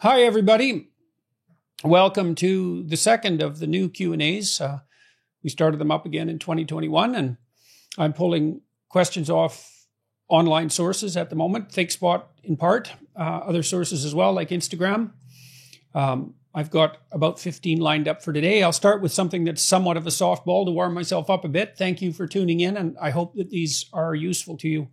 Hi, everybody. Welcome to the second of the new Q&As. We started them up again in 2021, and I'm pulling questions off online sources at the moment, ThinkSpot in part, other sources as well, like Instagram. I've got about 15 lined up for today. I'll start with something that's somewhat of a softball to warm myself up a bit. Thank you for tuning in, and I hope that these are useful to you.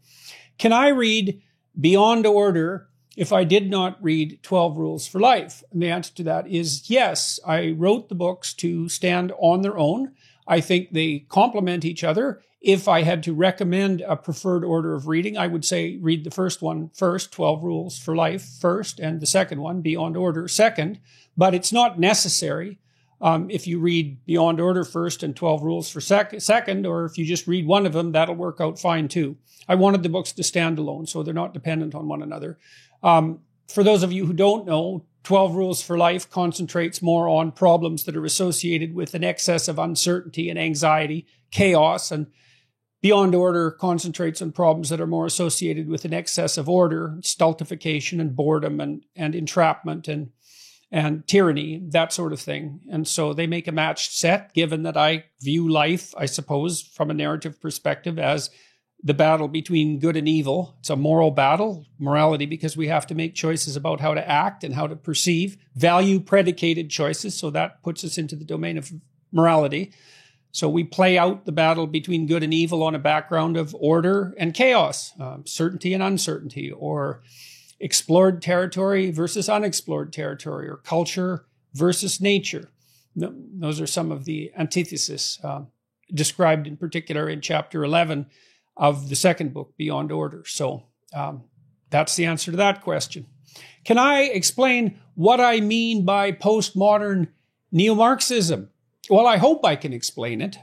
Can I read Beyond Order if I did not read 12 Rules for Life? And the answer to that is yes. I wrote the books to stand on their own. I think they complement each other. If I had to recommend a preferred order of reading, I would say read the first one first, 12 Rules for Life first, and the second one, Beyond Order, second. But it's not necessary if you read Beyond Order first and 12 Rules for second, or if you just read one of them, that'll work out fine too. I wanted the books to stand alone, so they're not dependent on one another. For those of you who don't know, 12 Rules for Life concentrates more on problems that are associated with an excess of uncertainty and anxiety, chaos, and Beyond Order concentrates on problems that are more associated with an excess of order, stultification and boredom and entrapment and tyranny, that sort of thing. And so they make a matched set, given that I view life, I suppose, from a narrative perspective as the battle between good and evil. It's a moral battle, morality, because we have to make choices about how to act and how to perceive, value-predicated choices. So that puts us into the domain of morality. So we play out the battle between good and evil on a background of order and chaos, certainty and uncertainty, or explored territory versus unexplored territory, or culture versus nature. Those are some of the antitheses described in particular in chapter 11 of the second book, Beyond Order. So that's the answer to that question. Can I explain what I mean by postmodern neo-Marxism? Well, I hope I can explain it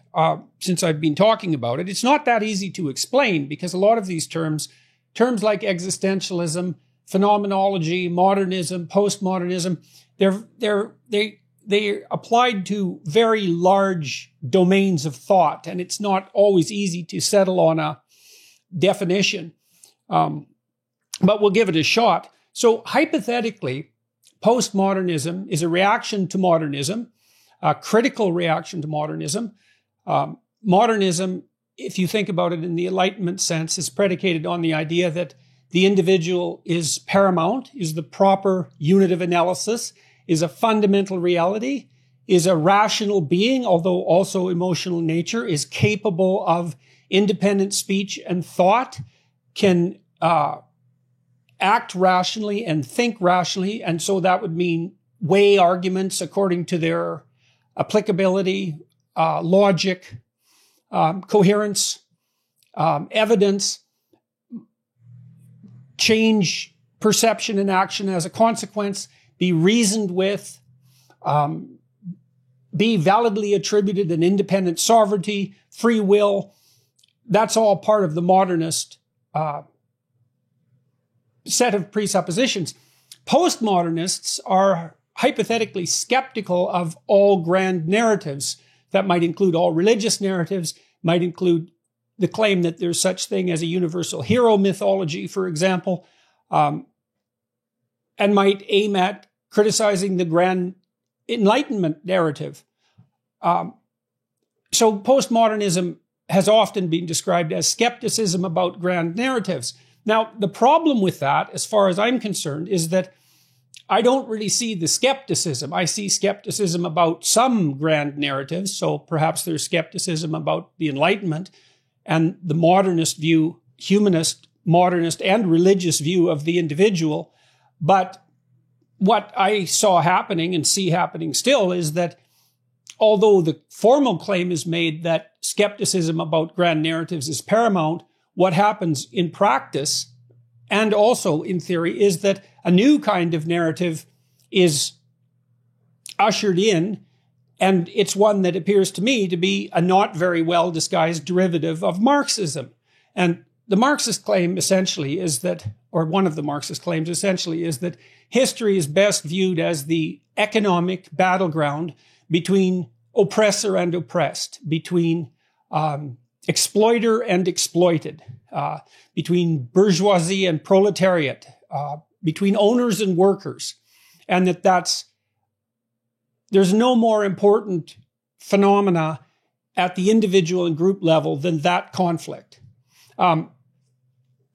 since I've been talking about it. It's not that easy to explain because a lot of these terms like existentialism, phenomenology, modernism, postmodernism, they're applied to very large domains of thought, and it's not always easy to settle on a definition, but we'll give it a shot. So hypothetically, postmodernism is a reaction to modernism, a critical reaction to modernism. Modernism, if you think about it in the Enlightenment sense, is predicated on the idea that the individual is paramount, is the proper unit of analysis, is a fundamental reality, is a rational being, although also emotional in nature, is capable of independent speech and thought, can act rationally and think rationally. And so that would mean weigh arguments according to their applicability, logic, coherence, evidence, change perception and action as a consequence, be reasoned with, be validly attributed an independent sovereignty, free will. That's all part of the modernist set of presuppositions. Postmodernists are hypothetically skeptical of all grand narratives. That might include all religious narratives, might include the claim that there's such thing as a universal hero mythology, for example, and might aim at criticizing the grand Enlightenment narrative. So postmodernism has often been described as skepticism about grand narratives. Now, the problem with that, as far as I'm concerned, is that I don't really see the skepticism. I see skepticism about some grand narratives. So perhaps there's skepticism about the Enlightenment and the modernist view, humanist, modernist, and religious view of the individual. But what I saw happening and see happening still is that although the formal claim is made that skepticism about grand narratives is paramount, what happens in practice and also in theory is that a new kind of narrative is ushered in, and it's one that appears to me to be a not very well disguised derivative of Marxism. And the Marxist claim essentially is that, or one of the Marxist claims essentially is that history is best viewed as the economic battleground between oppressor and oppressed, between exploiter and exploited, between bourgeoisie and proletariat, between owners and workers. and there's no more important phenomena at the individual and group level than that conflict.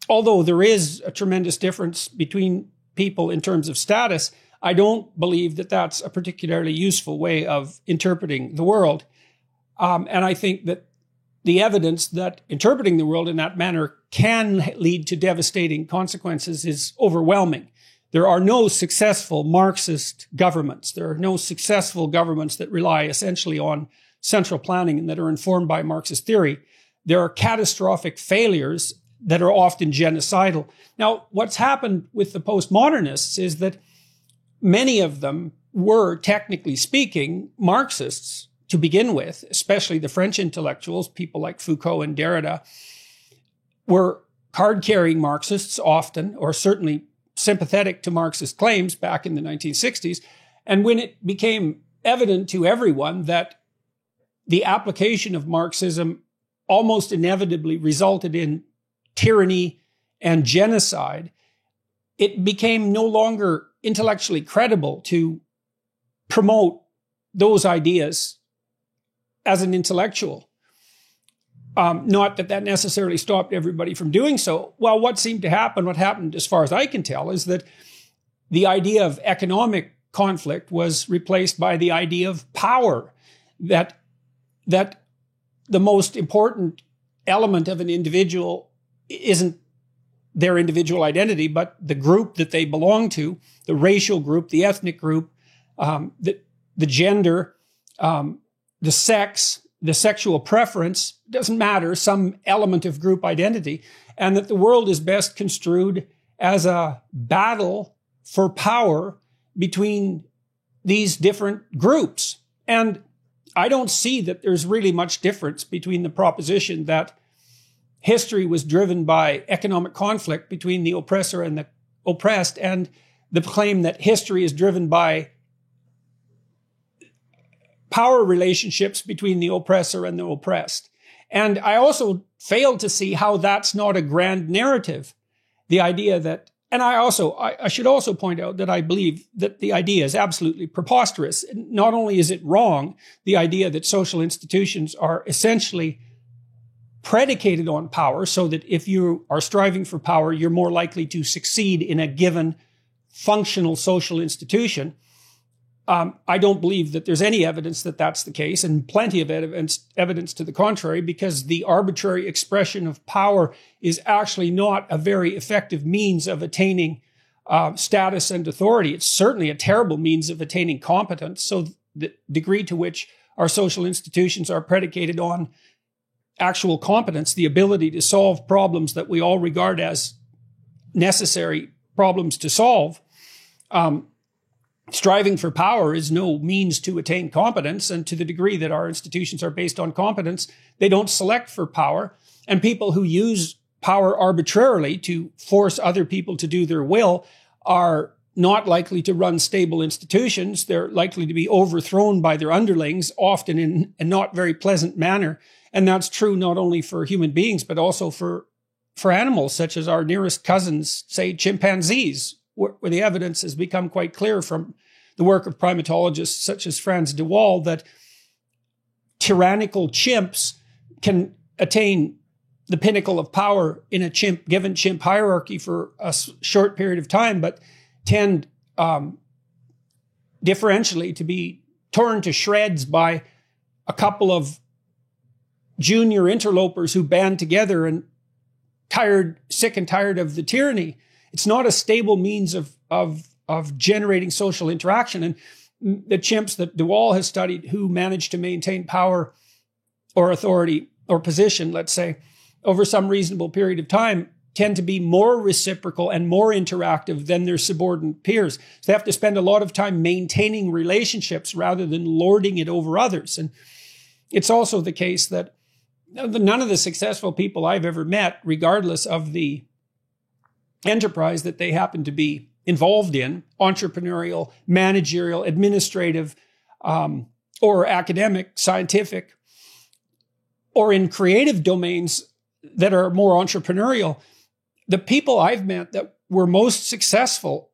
Although there is a tremendous difference between people in terms of status, I don't believe that that's a particularly useful way of interpreting the world. And I think that the evidence that interpreting the world in that manner can lead to devastating consequences is overwhelming. There are no successful Marxist governments. There are no successful governments that rely essentially on central planning and that are informed by Marxist theory. There are catastrophic failures that are often genocidal. Now, what's happened with the postmodernists is that many of them were, technically speaking, Marxists to begin with, especially the French intellectuals, people like Foucault and Derrida, were card-carrying Marxists often, or certainly sympathetic to Marxist claims back in the 1960s. And when it became evident to everyone that the application of Marxism almost inevitably resulted in tyranny and genocide, it became no longer intellectually credible to promote those ideas as an intellectual. Not that that necessarily stopped everybody from doing so. Well, what seemed to happen, what happened as far as I can tell, is that the idea of economic conflict was replaced by the idea of power, that the most important element of an individual isn't their individual identity, but the group that they belong to, the racial group, the ethnic group, the gender, the sex, the sexual preference, doesn't matter, some element of group identity, and that the world is best construed as a battle for power between these different groups. And I don't see that there's really much difference between the proposition that history was driven by economic conflict between the oppressor and the oppressed, and the claim that history is driven by power relationships between the oppressor and the oppressed. And I also fail to see how that's not a grand narrative. The idea that, and I should also point out that I believe that the idea is absolutely preposterous. Not only is it wrong, the idea that social institutions are essentially predicated on power, so that if you are striving for power, you're more likely to succeed in a given functional social institution. I don't believe that there's any evidence that that's the case, and plenty of evidence to the contrary, because the arbitrary expression of power is actually not a very effective means of attaining status and authority. It's certainly a terrible means of attaining competence. So the degree to which our social institutions are predicated on actual competence, the ability to solve problems that we all regard as necessary problems to solve, striving for power is no means to attain competence. And to the degree that our institutions are based on competence, they don't select for power. And people who use power arbitrarily to force other people to do their will are not likely to run stable institutions. They're likely to be overthrown by their underlings, often in a not very pleasant manner. And that's true not only for human beings, but also for animals, such as our nearest cousins, say chimpanzees, where the evidence has become quite clear from the work of primatologists such as Frans de Waal that tyrannical chimps can attain the pinnacle of power in a given chimp hierarchy for a short period of time, but tend differentially to be torn to shreds by a couple of junior interlopers who band together and sick and tired of the tyranny. It's not a stable means of generating social interaction. And the chimps that de Waal has studied who manage to maintain power or authority or position, let's say, over some reasonable period of time, tend to be more reciprocal and more interactive than their subordinate peers. So they have to spend a lot of time maintaining relationships rather than lording it over others. And it's also the case that none of the successful people I've ever met, regardless of the enterprise that they happen to be involved in, entrepreneurial, managerial, administrative, or academic, scientific, or in creative domains that are more entrepreneurial, the people I've met that were most successful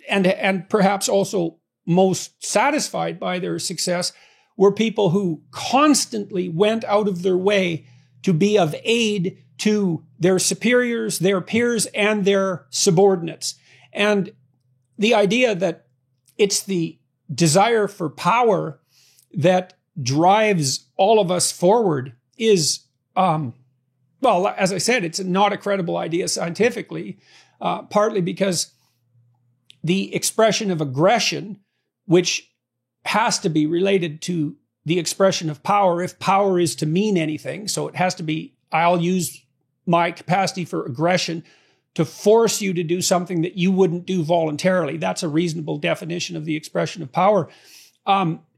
and perhaps also most satisfied by their success were people who constantly went out of their way to be of aid to their superiors, their peers, and their subordinates. And the idea that it's the desire for power that drives all of us forward is, well, as I said, it's not a credible idea scientifically, partly because the expression of aggression, which has to be related to the expression of power, if power is to mean anything. So it has to be, I'll use my capacity for aggression to force you to do something that you wouldn't do voluntarily. That's a reasonable definition of the expression of power.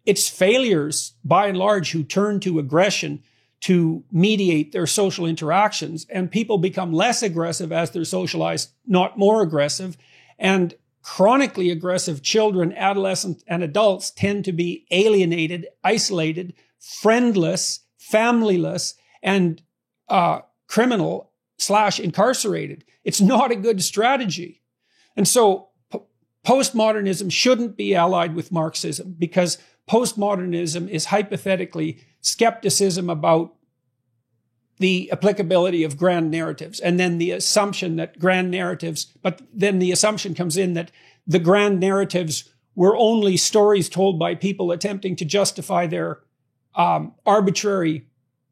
It's failures, by and large, who turn to aggression to mediate their social interactions, and people become less aggressive as they're socialized, not more aggressive. And chronically aggressive children, adolescents, and adults tend to be alienated, isolated, friendless, familyless, and criminal/incarcerated. It's not a good strategy. And so postmodernism shouldn't be allied with Marxism, because postmodernism is hypothetically skepticism about the applicability of grand narratives, and then the assumption that grand narratives, but then the assumption comes in that the grand narratives were only stories told by people attempting to justify their arbitrary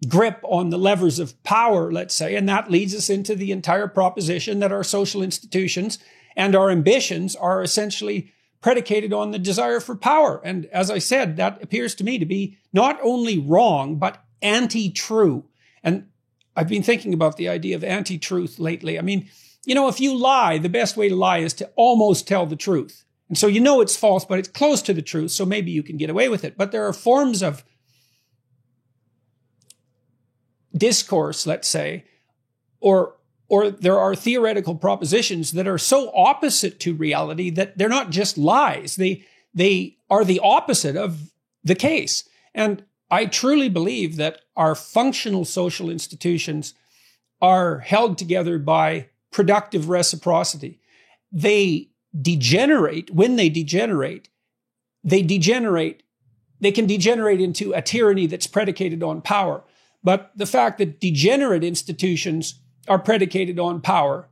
grip on the levers of power, let's say, and that leads us into the entire proposition that our social institutions and our ambitions are essentially predicated on the desire for power. And as I said, that appears to me to be not only wrong, but anti-true. And I've been thinking about the idea of anti-truth lately. I mean, you know, if you lie, the best way to lie is to almost tell the truth. And so you know it's false, but it's close to the truth, so maybe you can get away with it. But there are forms of discourse, let's say, or there are theoretical propositions that are so opposite to reality that they're not just lies. They are the opposite of the case. And I truly believe that our functional social institutions are held together by productive reciprocity. They degenerate. When they degenerate, they can degenerate into a tyranny that's predicated on power. But the fact that degenerate institutions are predicated on power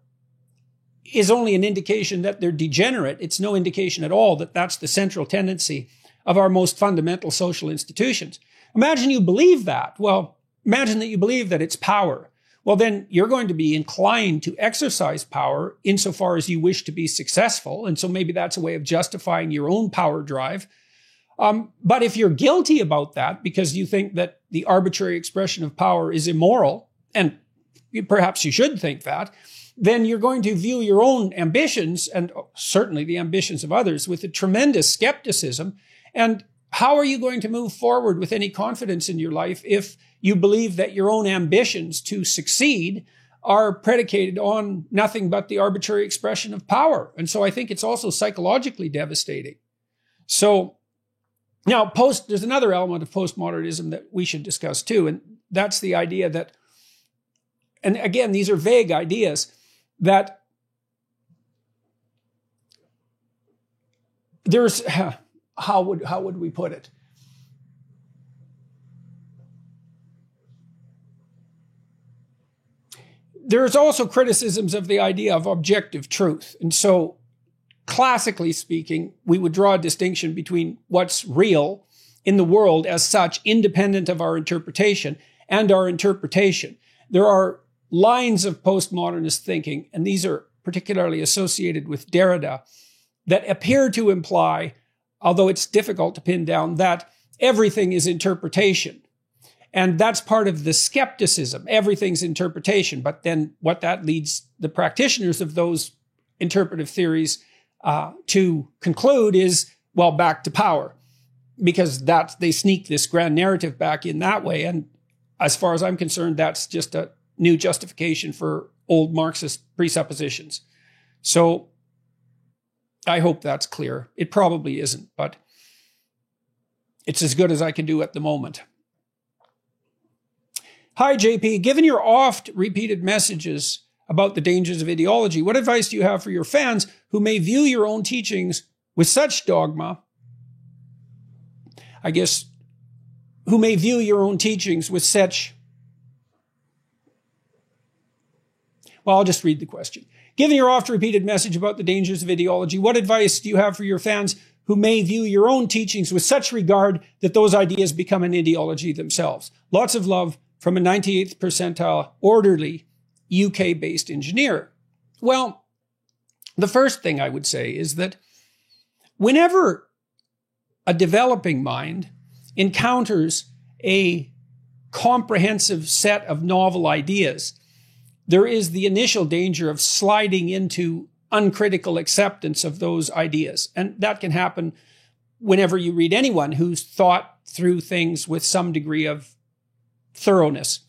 is only an indication that they're degenerate. It's no indication at all that that's the central tendency of our most fundamental social institutions. Imagine you believe that. Well, imagine that you believe that it's power. Well, then you're going to be inclined to exercise power insofar as you wish to be successful. And so maybe that's a way of justifying your own power drive. But if you're guilty about that because you think that the arbitrary expression of power is immoral, and perhaps you should think that, then you're going to view your own ambitions, and certainly the ambitions of others, with a tremendous skepticism. And how are you going to move forward with any confidence in your life if you believe that your own ambitions to succeed are predicated on nothing but the arbitrary expression of power? And so I think it's also psychologically devastating. So now there's another element of postmodernism that we should discuss too, and that's the idea that, and again, these are vague ideas, that there's, how would we put it? There's also criticisms of the idea of objective truth. And so, classically speaking, we would draw a distinction between what's real in the world as such, independent of our interpretation, and our interpretation. There are lines of postmodernist thinking, and these are particularly associated with Derrida, that appear to imply, although it's difficult to pin down, that everything is interpretation. And that's part of the skepticism. Everything's interpretation. But then what that leads the practitioners of those interpretive theories to conclude is, well, back to power. Because they sneak this grand narrative back in that way. And as far as I'm concerned, that's just a new justification for old Marxist presuppositions. So I hope that's clear. It probably isn't, but it's as good as I can do at the moment. Hi, JP. Given your oft repeated messages about the dangers of ideology? What advice do you have for your fans who may view your own teachings with such dogma? Who may view your own teachings with such... Well, I'll just read the question. Given your oft-repeated message about the dangers of ideology, what advice do you have for your fans who may view your own teachings with such regard that those ideas become an ideology themselves? Lots of love from a 98th percentile, orderly, UK-based engineer. Well, the first thing I would say is that whenever a developing mind encounters a comprehensive set of novel ideas, there is the initial danger of sliding into uncritical acceptance of those ideas. And that can happen whenever you read anyone who's thought through things with some degree of thoroughness.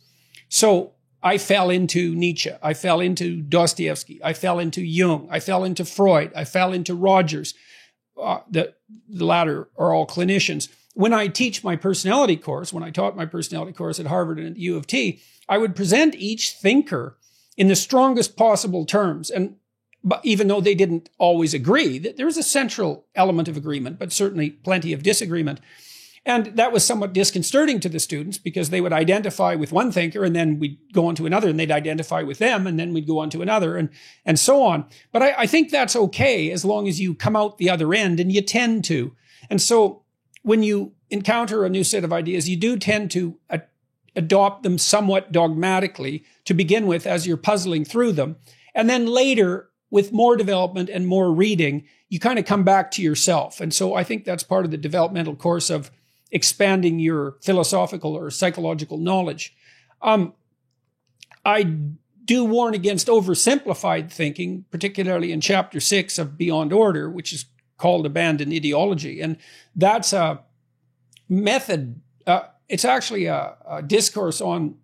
So I fell into Nietzsche. I fell into Dostoevsky. I fell into Jung. I fell into Freud. I fell into Rogers. The latter are all clinicians. When I teach my personality course, when I taught my personality course at Harvard and at U of T, I would present each thinker in the strongest possible terms. But even though they didn't always agree, there was a central element of agreement, but certainly plenty of disagreement. And that was somewhat disconcerting to the students because they would identify with one thinker and then we'd go on to another and they'd identify with them and then we'd go on to another and so on. But I think that's okay as long as you come out the other end, and you tend to. And so when you encounter a new set of ideas, you do tend to adopt them somewhat dogmatically to begin with as you're puzzling through them. And then later, with more development and more reading, you kind of come back to yourself. And so I think that's part of the developmental course of expanding your philosophical or psychological knowledge. I do warn against oversimplified thinking, particularly in chapter 6 of Beyond Order, which is called Abandon Ideology. And that's a method. It's actually a discourse on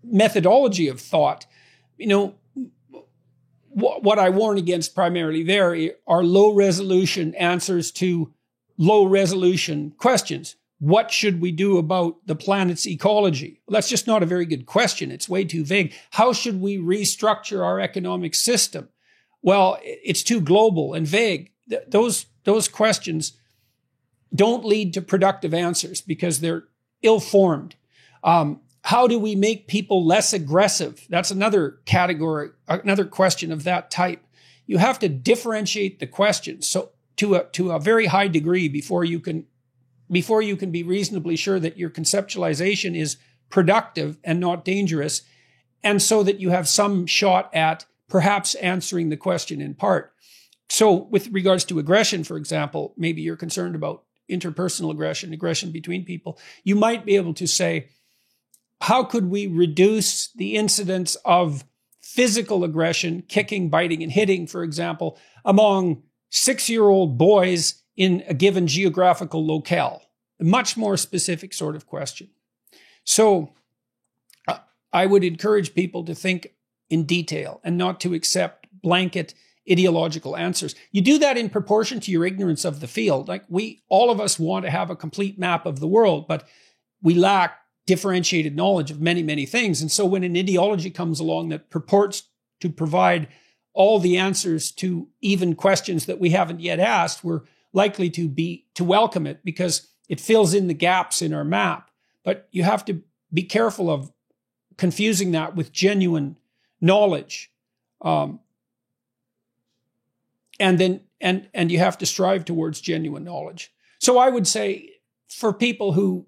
methodology of thought. You know, what I warn against primarily there are low-resolution answers to low-resolution questions. What should we do about the planet's ecology? Well, that's just not a very good question. It's way too vague. How should we restructure our economic system? Well, it's too global and vague. Those questions don't lead to productive answers because they're ill-formed. How do we make people less aggressive? That's another category, another question of that type. You have to differentiate the questions so to a very high degree before you can be reasonably sure that your conceptualization is productive and not dangerous, and so that you have some shot at perhaps answering the question in part. So with regards to aggression, for example, maybe you're concerned about interpersonal aggression between people. You might be able to say, how could we reduce the incidence of physical aggression, kicking, biting, and hitting, for example, among 6-year-old boys in a given geographical locale? A much more specific sort of question. So I would encourage people to think in detail and not to accept blanket ideological answers. You do that in proportion to your ignorance of the field. Like all of us want to have a complete map of the world, but we lack differentiated knowledge of many, many things. And so when an ideology comes along that purports to provide all the answers to even questions that we haven't yet asked, we're likely to welcome it because it fills in the gaps in our map. But you have to be careful of confusing that with genuine knowledge. And you have to strive towards genuine knowledge. So I would say for people who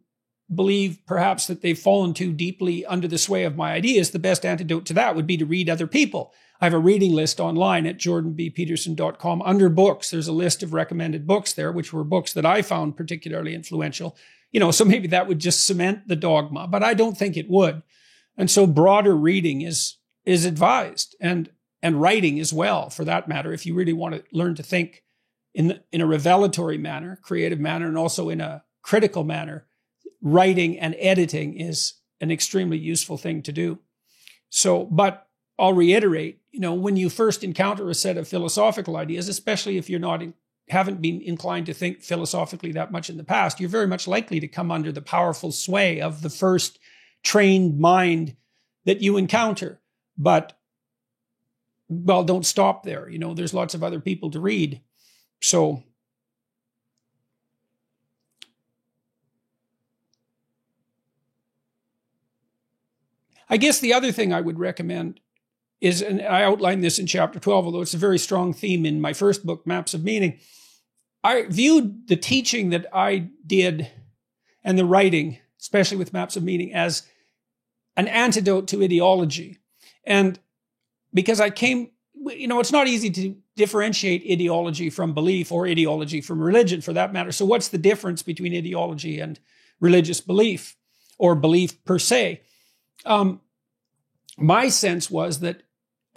believe perhaps that they've fallen too deeply under the sway of my ideas, the best antidote to that would be to read other people. I have a reading list online at jordanbpeterson.com. Under books, there's a list of recommended books there, which were books that I found particularly influential. So maybe that would just cement the dogma, but I don't think it would. And so broader reading is advised, and writing as well, for that matter, if you really want to learn to think in a revelatory manner, creative manner, and also in a critical manner. Writing and editing is an extremely useful thing to do. So, but I'll reiterate, when you first encounter a set of philosophical ideas, especially if you're haven't been inclined to think philosophically that much in the past, you're very much likely to come under the powerful sway of the first trained mind that you encounter. But well, don't stop there. There's lots of other people to read. So I guess the other thing I would recommend is, and I outlined this in chapter 12, although it's a very strong theme in my first book, Maps of Meaning. I viewed the teaching that I did and the writing, especially with Maps of Meaning, as an antidote to ideology. And because it's not easy to differentiate ideology from belief, or ideology from religion for that matter. So what's the difference between ideology and religious belief, or belief per se? My sense was that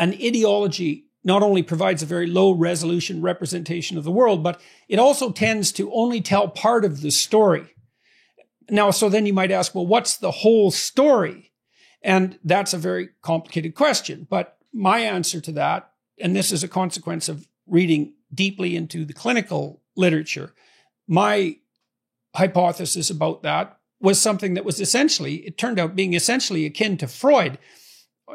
an ideology not only provides a very low resolution representation of the world, but it also tends to only tell part of the story. Now, so then you might ask, well, what's the whole story? And that's a very complicated question. But my answer to that, and this is a consequence of reading deeply into the clinical literature, my hypothesis about that was something that was it turned out being essentially akin to Freud.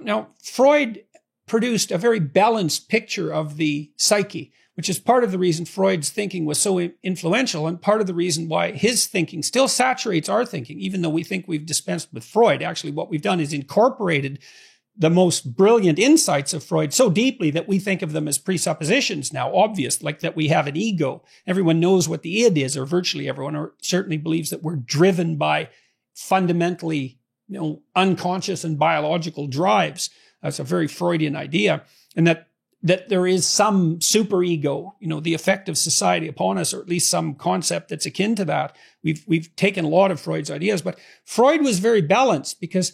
Now, Freud produced a very balanced picture of the psyche, which is part of the reason Freud's thinking was so influential, and part of the reason why his thinking still saturates our thinking, even though we think we've dispensed with Freud. Actually, what we've done is incorporated the most brilliant insights of Freud so deeply that we think of them as presuppositions now, obvious, like that we have an ego. Everyone knows what the id is, or virtually everyone, or certainly believes that we're driven by fundamentally, unconscious and biological drives. That's a very Freudian idea. And that there is some superego, the effect of society upon us, or at least some concept that's akin to that. We've taken a lot of Freud's ideas, but Freud was very balanced because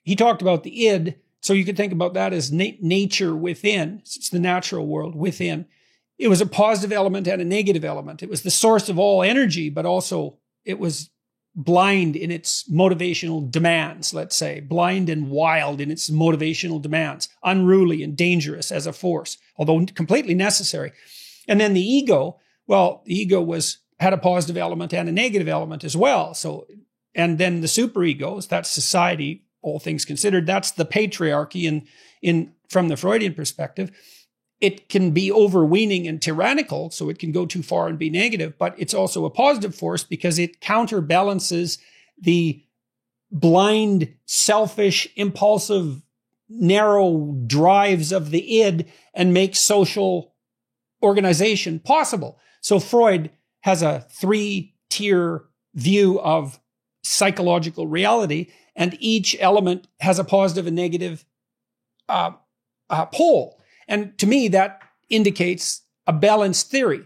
he talked about the id. So you could think about that as nature within. It's the natural world within. It was a positive element and a negative element. It was the source of all energy, but also it was blind in its motivational demands, let's say, blind and wild in its motivational demands, unruly and dangerous as a force, although completely necessary. And then the ego had a positive element and a negative element as well. So, and then the superegos, that's society, all things considered, that's the patriarchy from the Freudian perspective. It can be overweening and tyrannical, so it can go too far and be negative, but it's also a positive force because it counterbalances the blind, selfish, impulsive, narrow drives of the id and makes social organization possible. So Freud has a 3-tier view of psychological reality, and each element has a positive and negative pole. And to me, that indicates a balanced theory.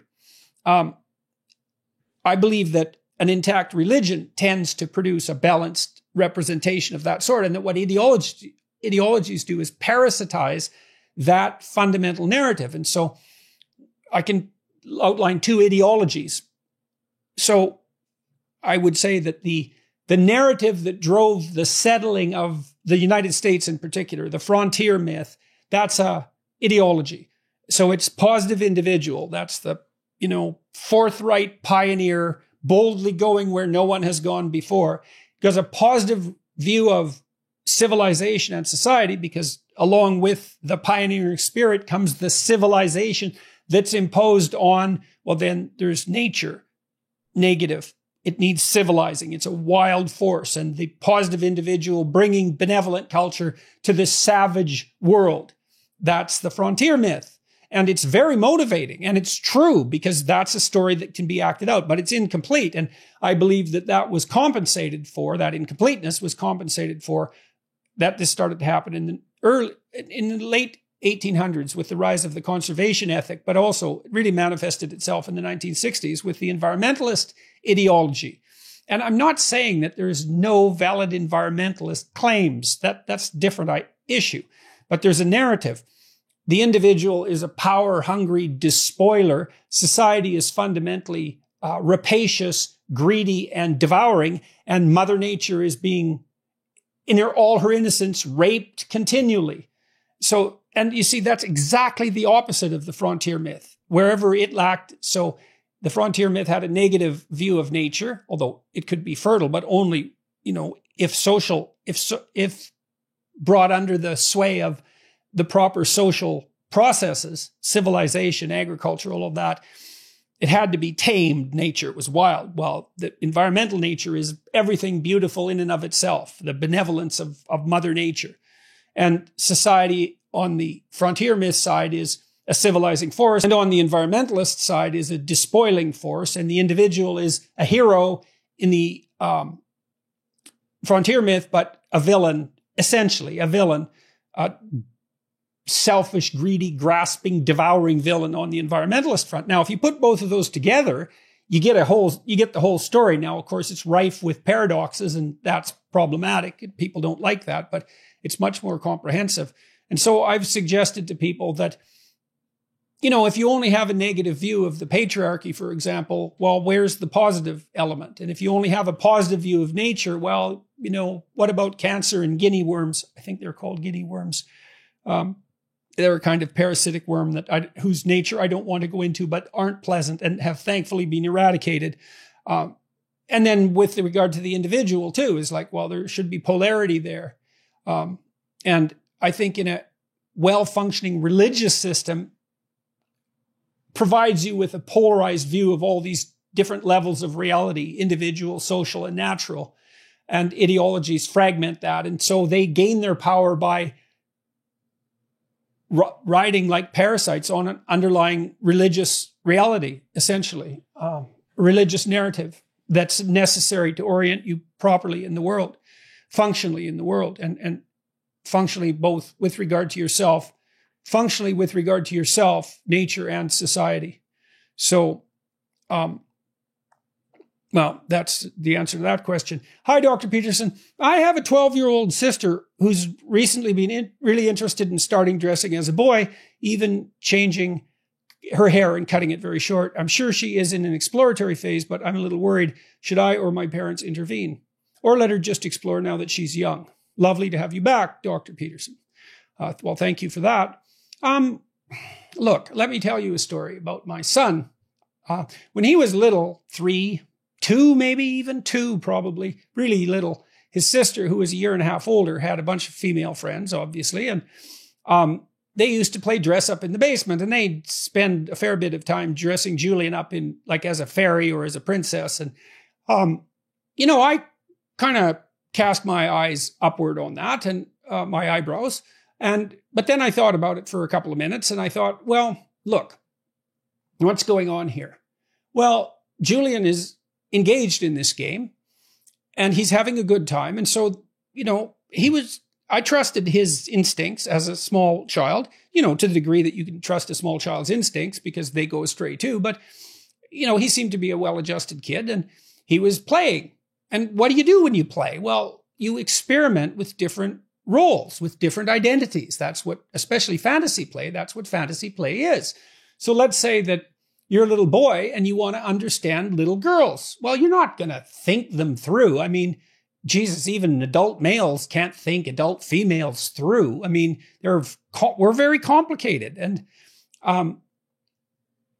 I believe that an intact religion tends to produce a balanced representation of that sort, and that what ideologies do is parasitize that fundamental narrative. And so I can outline 2 ideologies. So I would say that the narrative that drove the settling of the United States in particular, the frontier myth, that's a ideology. So it's positive individual. That's the, forthright pioneer, boldly going where no one has gone before. Because a positive view of civilization and society, because along with the pioneering spirit comes the civilization that's imposed on, well, then there's nature, negative. It needs civilizing. It's a wild force. And the positive individual bringing benevolent culture to the savage world. That's the frontier myth. And it's very motivating. And it's true because that's a story that can be acted out, but it's incomplete. And I believe that was compensated for, that incompleteness was compensated for, that this started to happen in the late 1800s with the rise of the conservation ethic, but also it really manifested itself in the 1960s with the environmentalist ideology. And I'm not saying that there's no valid environmentalist claims. That's a different issue. But there's a narrative. The individual is a power-hungry despoiler. Society is fundamentally rapacious, greedy, and devouring. And Mother Nature is being, in all her innocence, raped continually. So, and you see, that's exactly the opposite of the frontier myth. Wherever it lacked, so the frontier myth had a negative view of nature, although it could be fertile, but only, if brought under the sway of the proper social processes, civilization, agriculture, all of that, it had to be tamed nature. It was wild. Well, the environmental nature is everything beautiful in and of itself, the benevolence of Mother Nature. And society on the frontier myth side is a civilizing force, and on the environmentalist side is a despoiling force, and the individual is a hero in the frontier myth, but a villain, essentially a villain, selfish, greedy, grasping, devouring villain on the environmentalist front. Now, if you put both of those together, you get the whole story. Now, of course, it's rife with paradoxes, and that's problematic. People don't like that, but it's much more comprehensive. And so I've suggested to people that, if you only have a negative view of the patriarchy, for example, well, where's the positive element? And if you only have a positive view of nature, well, what about cancer and guinea worms? I think they're called guinea worms. They're a kind of parasitic worm whose nature I don't want to go into, but aren't pleasant and have thankfully been eradicated. And then with regard to the individual too, is like, well, there should be polarity there. And I think in a well-functioning religious system provides you with a polarized view of all these different levels of reality, individual, social, and natural. And ideologies fragment that. And so they gain their power by riding like parasites on an underlying religious reality, essentially, religious narrative that's necessary to orient you properly in the world, functionally in the world, and functionally both with regard to yourself, nature, and society. So, well, that's the answer to that question. Hi, Dr. Peterson. I have a 12-year-old sister who's recently been really interested in starting dressing as a boy, even changing her hair and cutting it very short. I'm sure she is in an exploratory phase, but I'm a little worried. Should I or my parents intervene? Or let her just explore now that she's young? Lovely to have you back, Dr. Peterson. Well, thank you for that. Look, let me tell you a story about my son. When he was little, 3, 2, maybe even 2, probably, really little, his sister, who was a year and a half older, had a bunch of female friends, obviously, and they used to play dress up in the basement, and they'd spend a fair bit of time dressing Julian up in, like, as a fairy or as a princess. And, I kind of cast my eyes upward on that and my eyebrows. But then I thought about it for a couple of minutes, and I thought, well, look, what's going on here? Well, Julian is engaged in this game, and he's having a good time. And so, I trusted his instincts as a small child, to the degree that you can trust a small child's instincts because they go astray too. But, he seemed to be a well-adjusted kid, and he was playing. And what do you do when you play? Well, you experiment with different roles, with different identities. That's what, especially fantasy play, that's what fantasy play is. So let's say that you're a little boy and you want to understand little girls. Well, you're not going to think them through. I mean, Jesus, even adult males can't think adult females through. I mean, we're very complicated, and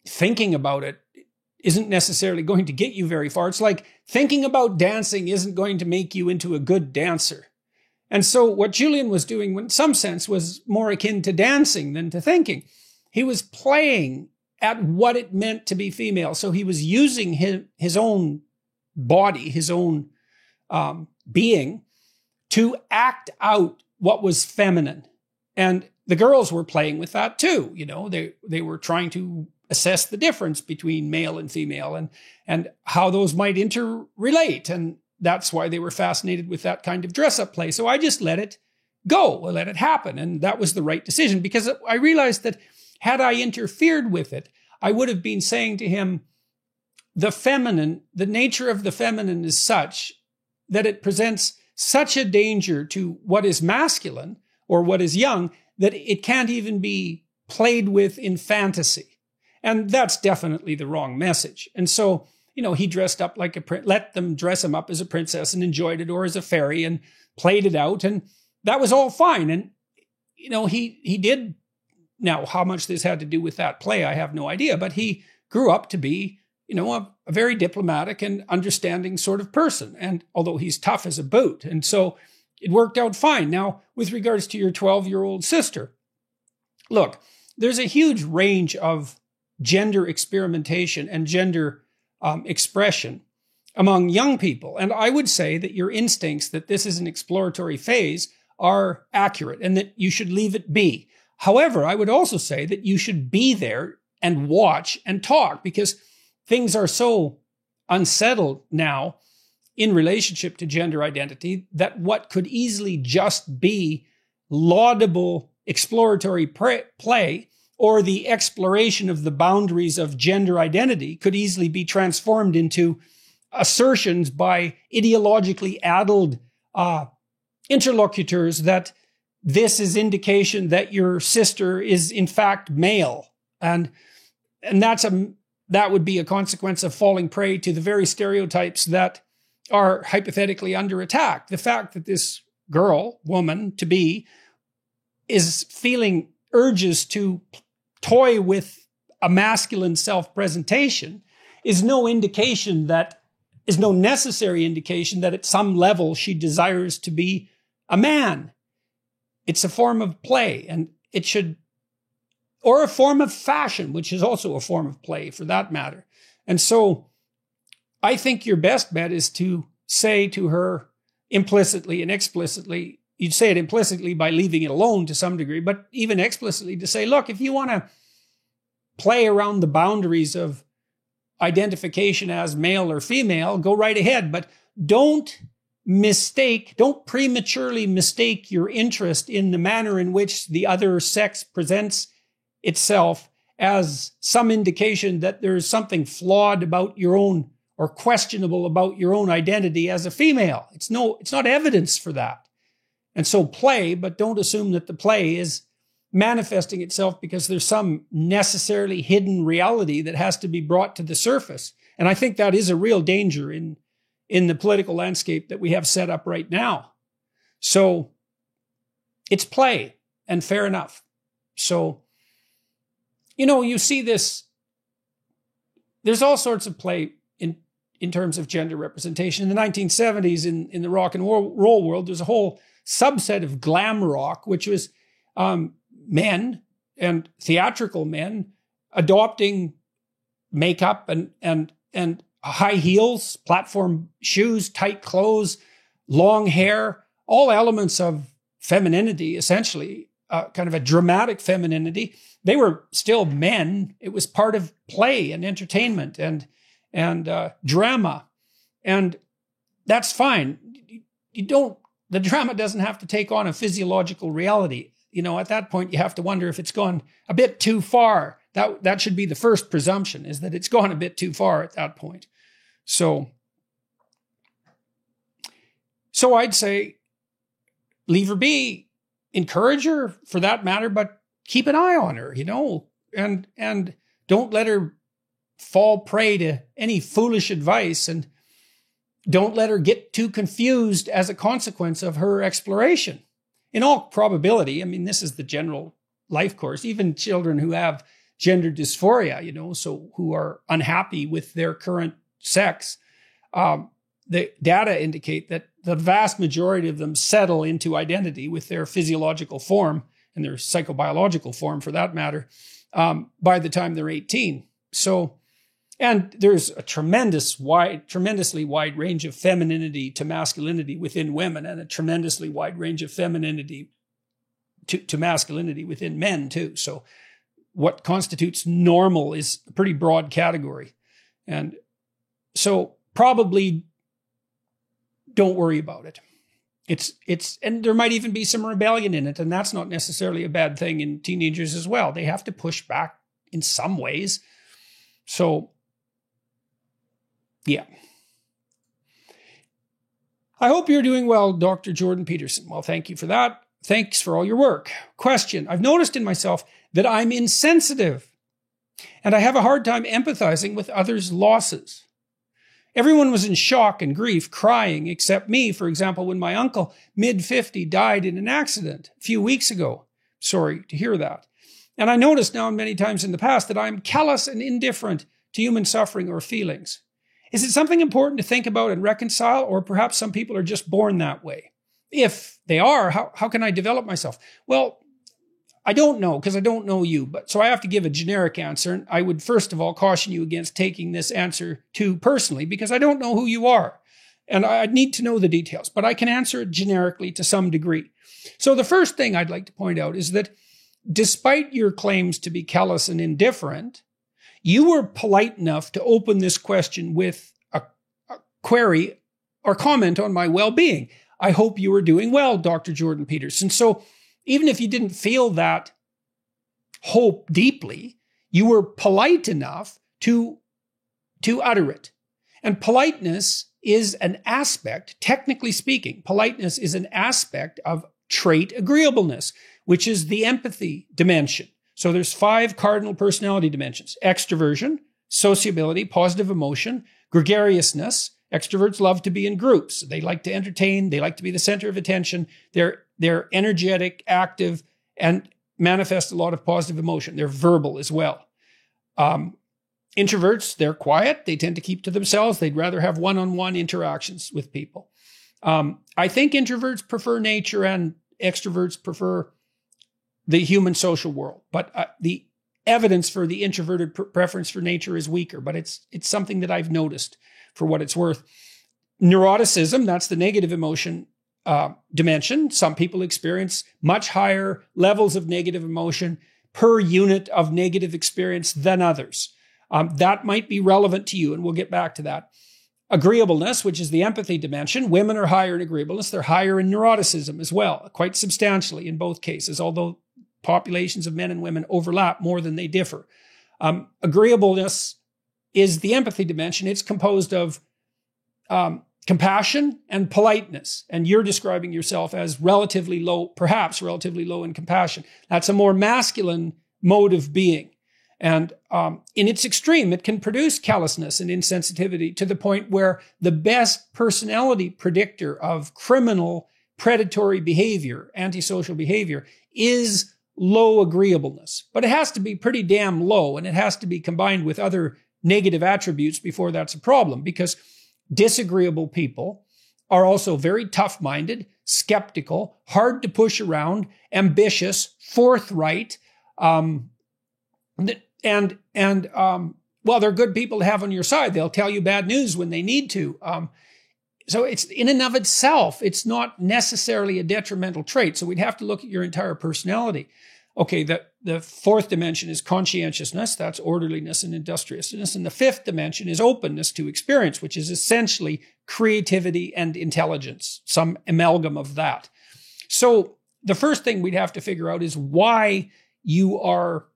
thinking about it isn't necessarily going to get you very far. It's like thinking about dancing isn't going to make you into a good dancer. And so what Julian was doing, in some sense, was more akin to dancing than to thinking. He was playing at what it meant to be female. So he was using his own body, his own being, to act out what was feminine. And the girls were playing with that too. They were trying to assess the difference between male and female and how those might interrelate. And that's why they were fascinated with that kind of dress-up play. So I just let it go, let it happen. And that was the right decision, because I realized that had I interfered with it, I would have been saying to him, the nature of the feminine is such that it presents such a danger to what is masculine or what is young that it can't even be played with in fantasy. And that's definitely the wrong message. And so, he dressed up like let them dress him up as a princess and enjoyed it, or as a fairy, and played it out. And that was all fine. And, he did. Now, how much this had to do with that play, I have no idea. But he grew up to be, a very diplomatic and understanding sort of person. And although he's tough as a boot. And so it worked out fine. Now, with regards to your 12-year-old sister, look, there's a huge range of gender experimentation and gender expression among young people. And I would say that your instincts that this is an exploratory phase are accurate and that you should leave it be. However, I would also say that you should be there and watch and talk, because things are so unsettled now in relationship to gender identity that what could easily just be laudable exploratory play or the exploration of the boundaries of gender identity could easily be transformed into assertions by ideologically addled interlocutors that this is indication that your sister is in fact male. And that would be a consequence of falling prey to the very stereotypes that are hypothetically under attack. The fact that this girl, woman to be, is feeling urges to toy with a masculine self-presentation is no necessary indication that at some level she desires to be a man. It's a form of play, and or a form of fashion, which is also a form of play for that matter. And so I think your best bet is to say to her implicitly and explicitly, you'd say it implicitly by leaving it alone to some degree, but even explicitly to say, look, if you want to play around the boundaries of identification as male or female, go right ahead. But don't prematurely mistake your interest in the manner in which the other sex presents itself as some indication that there's something flawed about your own or questionable about your own identity as a female. It's not evidence for that. And so play, but don't assume that the play is manifesting itself because there's some necessarily hidden reality that has to be brought to the surface. And I think that is a real danger in the political landscape that we have set up right now. So it's play, and fair enough. So, you see this, there's all sorts of play in terms of gender representation. In the 1970s, in the rock and roll world, there's a whole subset of glam rock, which was men and theatrical men adopting makeup and high heels, platform shoes, tight clothes, long hair, all elements of femininity, essentially, kind of a dramatic femininity. They were still men. It was part of play and entertainment and drama. And that's fine. The drama doesn't have to take on a physiological reality. At that point, you have to wonder if it's gone a bit too far. That should be the first presumption, is that it's gone a bit too far at that point. So I'd say leave her be, encourage her for that matter, but keep an eye on her, and don't let her fall prey to any foolish advice, and don't let her get too confused as a consequence of her exploration. In all probability, this is the general life course, even children who have gender dysphoria, so who are unhappy with their current sex, the data indicate that the vast majority of them settle into identity with their physiological form and their psychobiological form, for that matter, by the time they're 18. So, and there's a tremendously wide range of femininity to masculinity within women, and a tremendously wide range of femininity to masculinity within men too. So what constitutes normal is a pretty broad category. And so probably don't worry about it. And there might even be some rebellion in it, and that's not necessarily a bad thing in teenagers as well. They have to push back in some ways. So, yeah. I hope you're doing well, Dr. Jordan Peterson. Well, thank you for that. Thanks for all your work. Question. I've noticed in myself that I'm insensitive, and I have a hard time empathizing with others' losses. Everyone was in shock and grief, crying, except me, for example, when my uncle, mid-50, died in an accident a few weeks ago. Sorry to hear that. And I noticed now and many times in the past that I'm callous and indifferent to human suffering or feelings. Is it something important to think about and reconcile, or perhaps some people are just born that way? If they are, how can I develop myself? Well, I don't know because I don't know you, but so I have to give a generic answer. And I would first of all caution you against taking this answer too personally because I don't know who you are and I need to know the details, but I can answer it generically to some degree. So the first thing I'd like to point out is that despite your claims to be callous and indifferent, you were polite enough to open this question with a query or comment on my well-being. I hope you are doing well, Dr. Jordan Peterson. So even if you didn't feel that hope deeply, you were polite enough to utter it. And politeness is an aspect, technically speaking, politeness is an aspect of trait agreeableness, which is the empathy dimension. So there's 5 cardinal personality dimensions: extroversion, sociability, positive emotion, gregariousness. Extroverts love to be in groups. They like to entertain. They like to be the center of attention. They're energetic, active, and manifest a lot of positive emotion. They're verbal as well. Introverts, they're quiet. They tend to keep to themselves. They'd rather have one-on-one interactions with people. I think introverts prefer nature and extroverts prefer the human social world. But the evidence for the introverted preference for nature is weaker, but it's something that I've noticed for what it's worth. Neuroticism, that's the negative emotion dimension. Some people experience much higher levels of negative emotion per unit of negative experience than others. That might be relevant to you, and we'll get back to that. Agreeableness, which is the empathy dimension. Women are higher in agreeableness. They're higher in neuroticism as well, quite substantially in both cases, although populations of men and women overlap more than they differ. Agreeableness is the empathy dimension. It's composed of compassion and politeness. And you're describing yourself as relatively low, perhaps relatively low in compassion. That's a more masculine mode of being. And in its extreme, it can produce callousness and insensitivity to the point where the best personality predictor of criminal predatory behavior, antisocial behavior, is low agreeableness. But it has to be pretty damn low, and it has to be combined with other negative attributes before that's a problem, because disagreeable people are also very tough-minded, skeptical, hard to push around, ambitious, forthright, well, they're good people to have on your side. They'll tell you bad news when they need to. So it's in and of itself, it's not necessarily a detrimental trait. So we'd have to look at your entire personality. Okay, the fourth dimension is conscientiousness. That's orderliness and industriousness. And the fifth dimension is openness to experience, which is essentially creativity and intelligence, some amalgam of that. So the first thing we'd have to figure out is why you are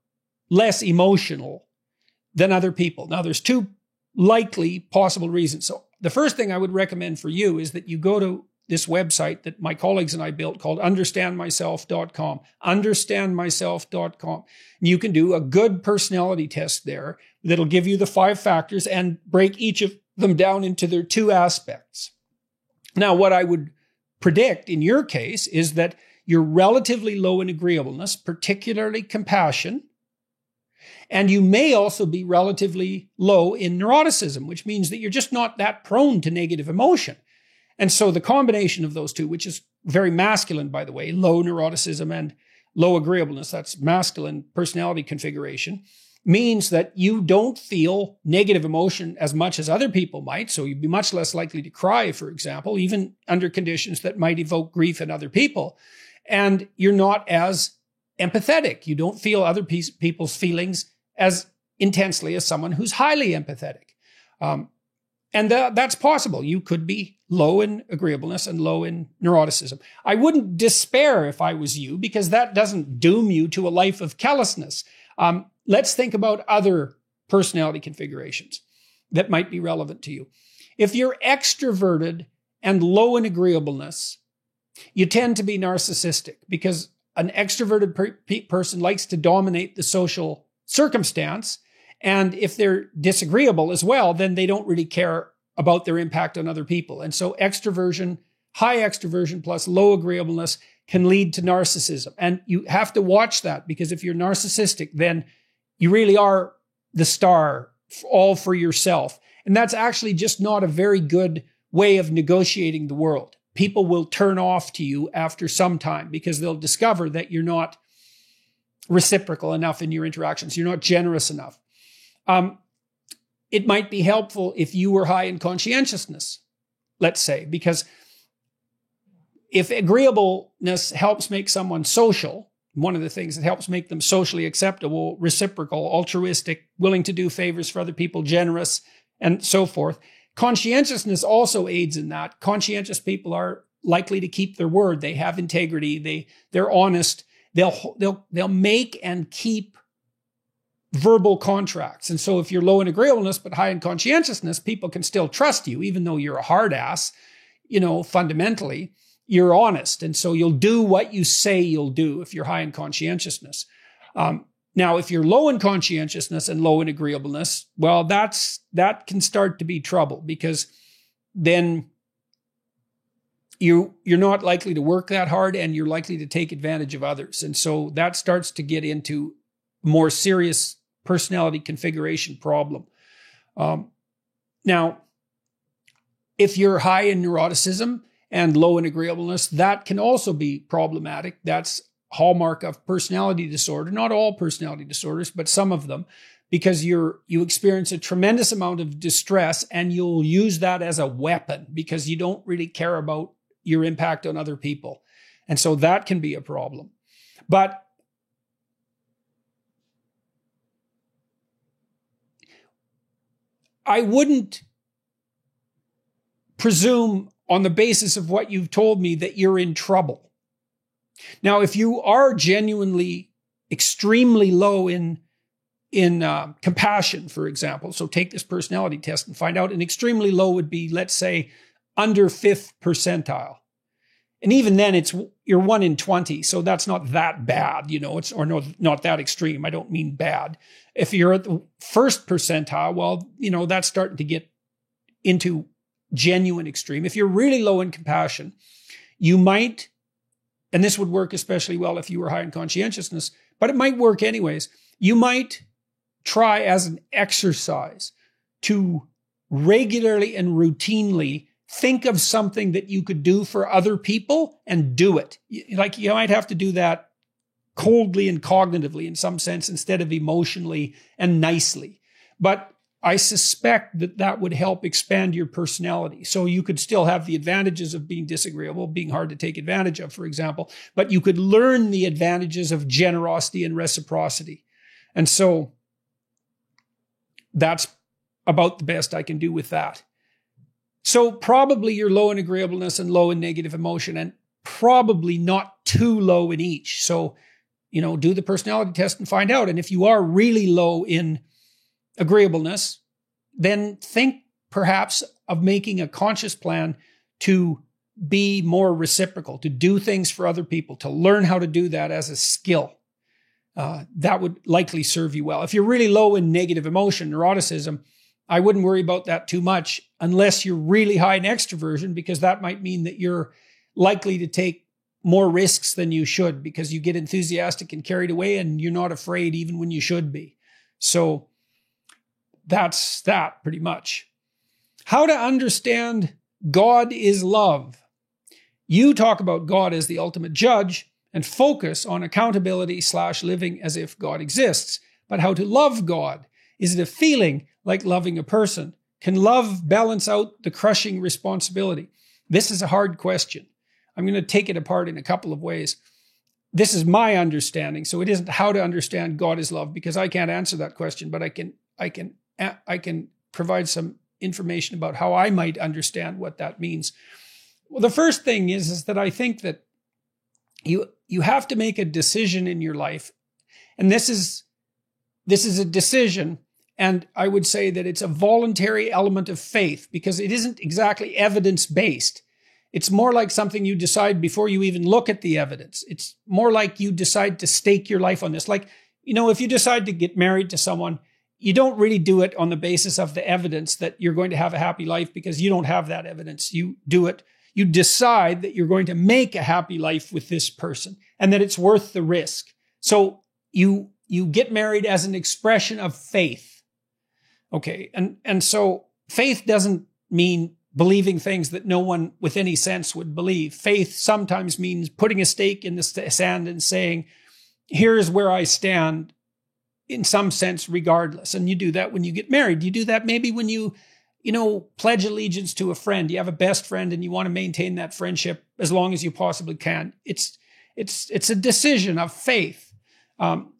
less emotional than other people. Now, there's 2 likely possible reasons. So the first thing I would recommend for you is that you go to this website that my colleagues and I built called understandmyself.com, understandmyself.com. You can do a good personality test there that'll give you the 5 factors and break each of them down into their 2 aspects. Now, what I would predict in your case is that you're relatively low in agreeableness, particularly compassion, and you may also be relatively low in neuroticism, which means that you're just not that prone to negative emotion. And so the combination of those 2, which is very masculine, by the way, low neuroticism and low agreeableness, that's masculine personality configuration, means that you don't feel negative emotion as much as other people might. So you'd be much less likely to cry, for example, even under conditions that might evoke grief in other people. And you're not as empathetic. You don't feel other people's feelings as intensely as someone who's highly empathetic. And that's possible. You could be low in agreeableness and low in neuroticism. I wouldn't despair if I was you, because that doesn't doom you to a life of callousness. Let's think about other personality configurations that might be relevant to you. If you're extroverted and low in agreeableness, you tend to be narcissistic, because an extroverted person likes to dominate the social circumstance. And if they're disagreeable as well, then they don't really care about their impact on other people. And so extroversion, high extroversion plus low agreeableness can lead to narcissism. And you have to watch that, because if you're narcissistic, then you really are the star all for yourself. And that's actually just not a very good way of negotiating the world. People will turn off to you after some time because they'll discover that you're not reciprocal enough in your interactions. You're not generous enough. It might be helpful if you were high in conscientiousness, let's say, because if agreeableness helps make someone social, one of the things that helps make them socially acceptable, reciprocal, altruistic, willing to do favors for other people, generous, and so forth. Conscientiousness also aids in that. Conscientious people are likely to keep their word. They have integrity. They're honest. They'll make and keep verbal contracts. And so if you're low in agreeableness but high in conscientiousness, people can still trust you, even though you're a hard ass, fundamentally. You're honest. And so you'll do what you say you'll do if you're high in conscientiousness. Now, if you're low in conscientiousness and low in agreeableness, well, that can start to be trouble, because then you're not likely to work that hard and you're likely to take advantage of others. And so that starts to get into more serious personality configuration problem. Now, if you're high in neuroticism and low in agreeableness, that can also be problematic. That's hallmark of personality disorder. Not all personality disorders, but some of them, because you experience a tremendous amount of distress and you'll use that as a weapon because you don't really care about your impact on other people. And so that can be a problem. But I wouldn't presume on the basis of what you've told me that you're in trouble. Now, if you are genuinely extremely low in compassion, for example, so take this personality test and find out, and extremely low would be, let's say, under 5th percentile. And even then you're 1 in 20. So that's not that bad, not that extreme. I don't mean bad. If you're at the 1st percentile, well, that's starting to get into genuine extreme. If you're really low in compassion, you might, and this would work especially well if you were high in conscientiousness, but it might work anyways. You might try as an exercise to regularly and routinely think of something that you could do for other people and do it. Like you might have to do that coldly and cognitively in some sense instead of emotionally and nicely. But I suspect that would help expand your personality. So you could still have the advantages of being disagreeable, being hard to take advantage of, for example, but you could learn the advantages of generosity and reciprocity. And so that's about the best I can do with that. So probably you're low in agreeableness and low in negative emotion, and probably not too low in each. So, do the personality test and find out. And if you are really low in agreeableness, then think perhaps of making a conscious plan to be more reciprocal, to do things for other people, to learn how to do that as a skill. That would likely serve you well. If you're really low in negative emotion, neuroticism, I wouldn't worry about that too much unless you're really high in extroversion, because that might mean that you're likely to take more risks than you should because you get enthusiastic and carried away and you're not afraid even when you should be. So that's that pretty much. How to understand God is love. You talk about God as the ultimate judge and focus on accountability / living as if God exists. But how to love God? Is it a feeling like loving a person? Can love balance out the crushing responsibility? This is a hard question. I'm going to take it apart in a couple of ways. This is my understanding. So it isn't how to understand God is love, because I can't answer that question, but I can provide some information about how I might understand what that means. Well, the first thing is that I think that you have to make a decision in your life. And this is a decision. And I would say that it's a voluntary element of faith, because it isn't exactly evidence-based. It's more like something you decide before you even look at the evidence. It's more like you decide to stake your life on this. Like, if you decide to get married to someone, you don't really do it on the basis of the evidence that you're going to have a happy life, because you don't have that evidence. You do it. You decide that you're going to make a happy life with this person and that it's worth the risk. So you get married as an expression of faith. Okay. And so faith doesn't mean believing things that no one with any sense would believe. Faith sometimes means putting a stake in the sand and saying, here is where I stand in some sense, regardless. And you do that when you get married. You do that maybe when you pledge allegiance to a friend. You have a best friend and you want to maintain that friendship as long as you possibly can. It's a decision of faith.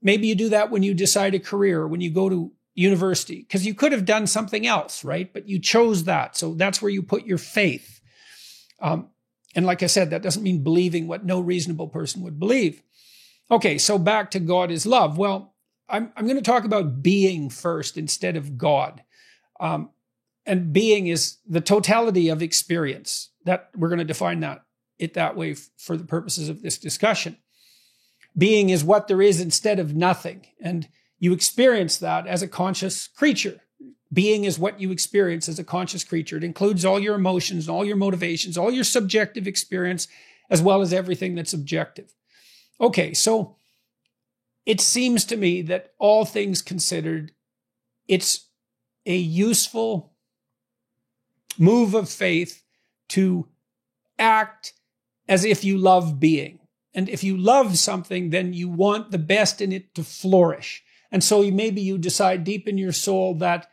Maybe you do that when you decide a career, when you go to university, because you could have done something else, right? But you chose that. So that's where you put your faith. And like I said, that doesn't mean believing what no reasonable person would believe. Okay, so back to God is love. Well, I'm going to talk about being first instead of God. And being is the totality of experience. That we're going to define it that way for the purposes of this discussion. Being is what there is instead of nothing. And you experience that as a conscious creature. Being is what you experience as a conscious creature. It includes all your emotions, all your motivations, all your subjective experience, as well as everything that's objective. Okay, so it seems to me that all things considered, it's a useful move of faith to act as if you love being. And if you love something, then you want the best in it to flourish. And so maybe you decide deep in your soul that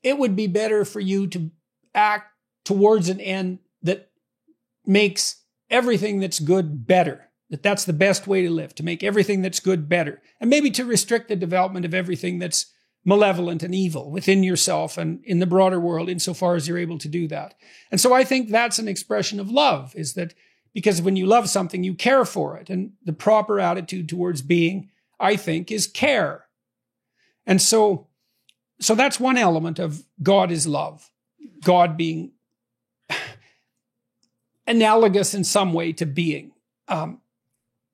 it would be better for you to act towards an end that makes everything that's good better. That's the best way to live, to make everything that's good better. And maybe to restrict the development of everything that's malevolent and evil within yourself and in the broader world, insofar as you're able to do that. And so I think that's an expression of love, is that because when you love something, you care for it. And the proper attitude towards being, I think, is care. And so that's one element of God is love. God being analogous in some way to being.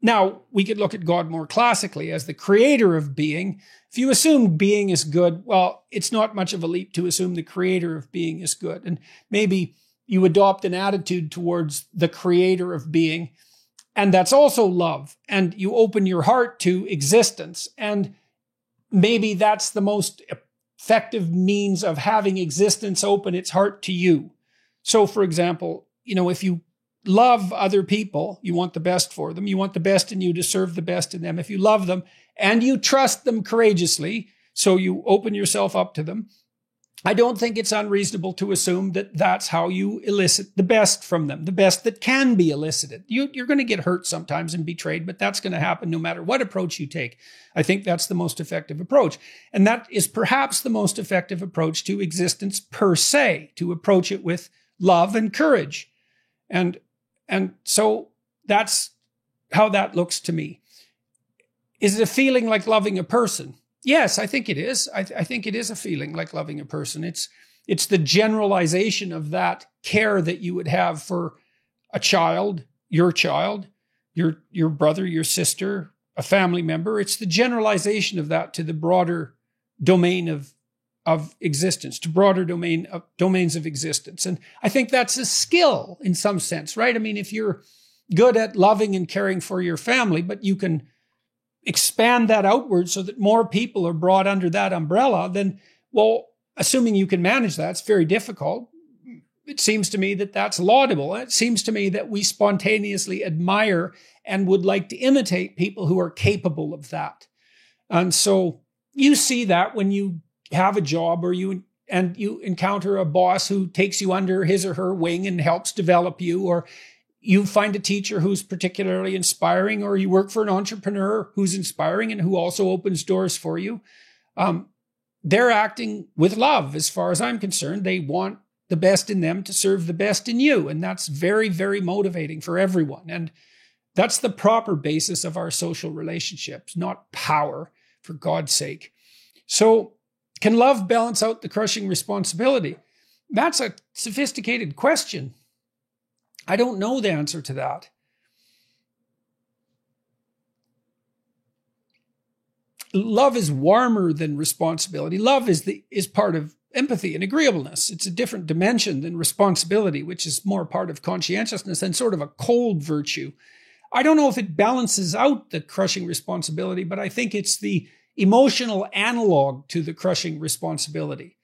Now, we could look at God more classically as the creator of being. If you assume being is good, well, it's not much of a leap to assume the creator of being is good. And maybe you adopt an attitude towards the creator of being, and that's also love. And you open your heart to existence. And maybe that's the most effective means of having existence open its heart to you. So, for example, if you love other people, you want the best for them. You want the best in you to serve the best in them. If you love them and you trust them courageously, so you open yourself up to them, I don't think it's unreasonable to assume that that's how you elicit the best from them, the best that can be elicited. You're going to get hurt sometimes and betrayed, but that's going to happen no matter what approach you take. I think that's the most effective approach. And that is perhaps the most effective approach to existence per se, to approach it with love and courage. And so that's how that looks to me. Is it a feeling like loving a person? Yes, I think it is. I think it is a feeling like loving a person. It's the generalization of that care that you would have for a child, your brother, your sister, a family member. It's the generalization of that to the broader domain of existence, to broader domains of existence. And I think that's a skill in some sense, right? I mean, if you're good at loving and caring for your family, but you can expand that outward so that more people are brought under that umbrella, then, well, assuming you can manage that, it's very difficult. It seems to me that that's laudable. It seems to me that we spontaneously admire and would like to imitate people who are capable of that. And so you see that when you have a job or you encounter a boss who takes you under his or her wing and helps develop you, or you find a teacher who's particularly inspiring, or you work for an entrepreneur who's inspiring and who also opens doors for you. They're acting with love, as far as I'm concerned. They want the best in them to serve the best in you. And that's very, very motivating for everyone. And that's the proper basis of our social relationships, not power, for God's sake. So can love balance out the crushing responsibility? That's a sophisticated question. I don't know the answer to that. Love is warmer than responsibility. Love is part of empathy and agreeableness. It's a different dimension than responsibility, which is more part of conscientiousness and sort of a cold virtue. I don't know if it balances out the crushing responsibility, but I think it's the emotional analog to the crushing responsibility,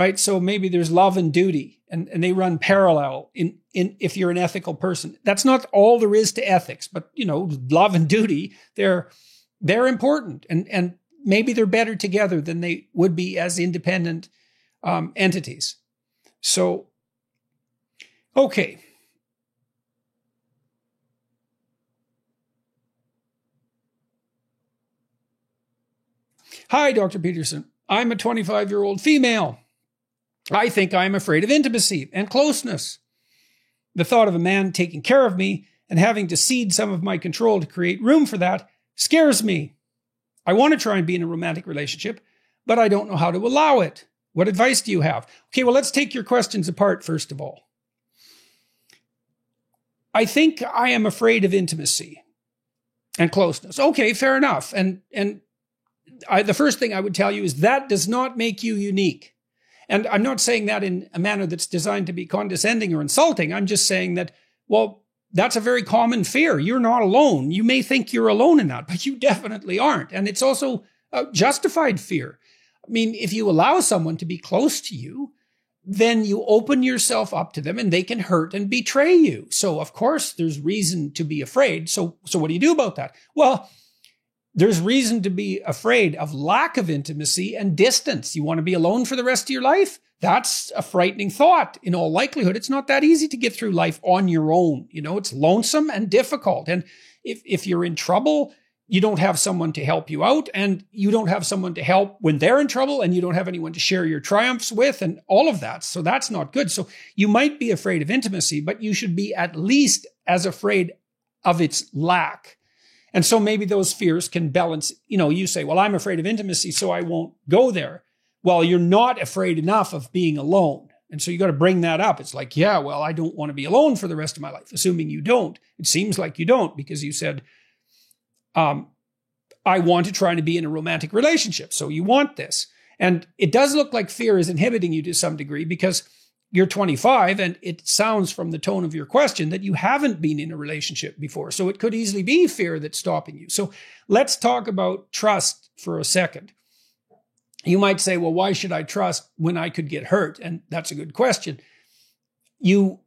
right? So maybe there's love and duty, and they run parallel in if you're an ethical person. That's not all there is to ethics, but love and duty, they're important, and maybe they're better together than they would be as independent entities. So, okay. Hi, Dr. Peterson. I'm a 25-year-old female. I think I'm afraid of intimacy and closeness. The thought of a man taking care of me and having to cede some of my control to create room for that scares me. I want to try and be in a romantic relationship, but I don't know how to allow it. What advice do you have? Okay, well, let's take your questions apart first of all. I think I am afraid of intimacy and closeness. Okay, fair enough. And the first thing I would tell you is that does not make you unique. And I'm not saying that in a manner that's designed to be condescending or insulting. I'm just saying that, well, that's a very common fear. You're not alone. You may think you're alone in that, but you definitely aren't. And it's also a justified fear. I mean, if you allow someone to be close to you, then you open yourself up to them and they can hurt and betray you. So, of course, there's reason to be afraid. So what do you do about that? Well, there's reason to be afraid of lack of intimacy and distance. You want to be alone for the rest of your life? That's a frightening thought. In all likelihood, it's not that easy to get through life on your own. It's lonesome and difficult. And if you're in trouble, you don't have someone to help you out, and you don't have someone to help when they're in trouble, and you don't have anyone to share your triumphs with, and all of that. So that's not good. So you might be afraid of intimacy, but you should be at least as afraid of its lack. And so maybe those fears can balance. You say, well, I'm afraid of intimacy, so I won't go there. Well, you're not afraid enough of being alone. And so you got to bring that up. It's like, yeah, well, I don't want to be alone for the rest of my life, assuming you don't. It seems like you don't, because you said, I want to try to be in a romantic relationship. So you want this. And it does look like fear is inhibiting you to some degree, because you're 25, and it sounds from the tone of your question that you haven't been in a relationship before. So it could easily be fear that's stopping you. So let's talk about trust for a second. You might say, well, why should I trust when I could get hurt? And that's a good question. You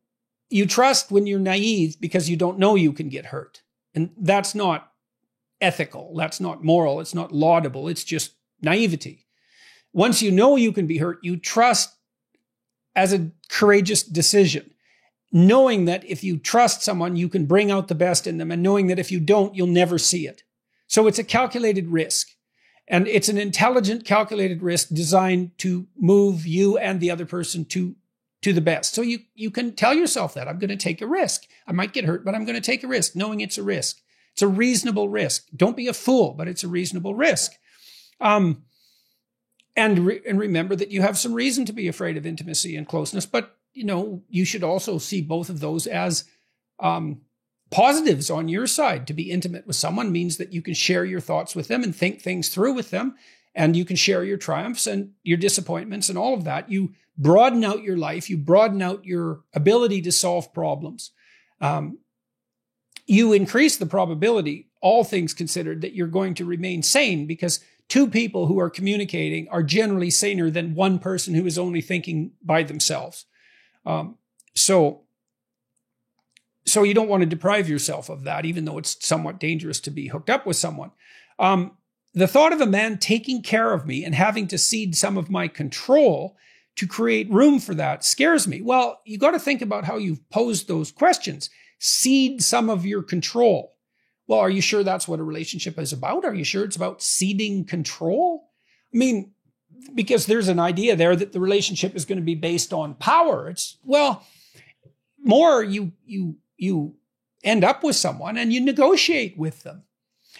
trust when you're naive because you don't know you can get hurt. And that's not ethical. That's not moral. It's not laudable. It's just naivety. Once you know you can be hurt, you trust as a courageous decision, knowing that if you trust someone, you can bring out the best in them, and knowing that if you don't, you'll never see it. So it's a calculated risk, and it's an intelligent, calculated risk designed to move you and the other person to the best. So you can tell yourself that I'm going to take a risk. I might get hurt, but I'm going to take a risk, knowing it's a risk. It's a reasonable risk. Don't be a fool, but it's a reasonable risk. And remember that you have some reason to be afraid of intimacy and closeness, but you should also see both of those as positives on your side. To be intimate with someone means that you can share your thoughts with them and think things through with them, and you can share your triumphs and your disappointments and all of that. You broaden out your life. You broaden out your ability to solve problems. You increase the probability, all things considered, that you're going to remain sane, because two people who are communicating are generally saner than one person who is only thinking by themselves. So you don't want to deprive yourself of that, even though it's somewhat dangerous to be hooked up with someone. The thought of a man taking care of me and having to cede some of my control to create room for that scares me. Well, you got to think about how you've posed those questions. Cede some of your control. Well, are you sure that's what a relationship is about? Are you sure it's about ceding control? I mean, because there's an idea there that the relationship is going to be based on power. It's, well, more you end up with someone and you negotiate with them.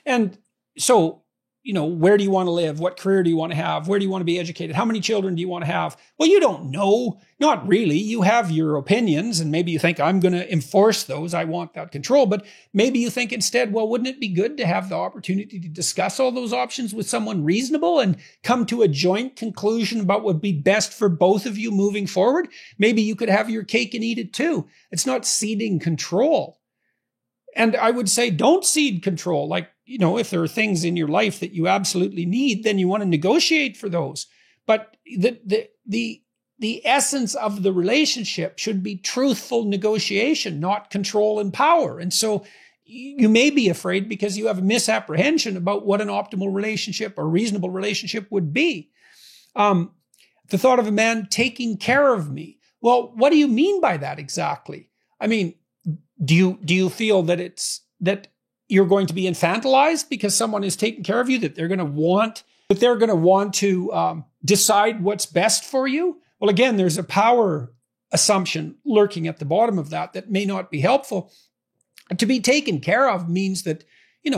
And so, where do you want to live? What career do you want to have? Where do you want to be educated? How many children do you want to have? Well, you don't know. Not really. You have your opinions, and maybe you think, I'm going to enforce those. I want that control. But maybe you think instead, well, wouldn't it be good to have the opportunity to discuss all those options with someone reasonable and come to a joint conclusion about what would be best for both of you moving forward? Maybe you could have your cake and eat it too. It's not ceding control. And I would say, don't cede control. Like, if there are things in your life that you absolutely need, then you want to negotiate for those. But the the essence of the relationship should be truthful negotiation, not control and power. And so you may be afraid because you have a misapprehension about what an optimal relationship or reasonable relationship would be. The thought of a man taking care of me. Well, what do you mean by that exactly? I mean, do you feel that you're going to be infantilized because someone is taking care of you, that they're going to want to decide what's best for you? Well, again, there's a power assumption lurking at the bottom of that may not be helpful. To be taken care of means that,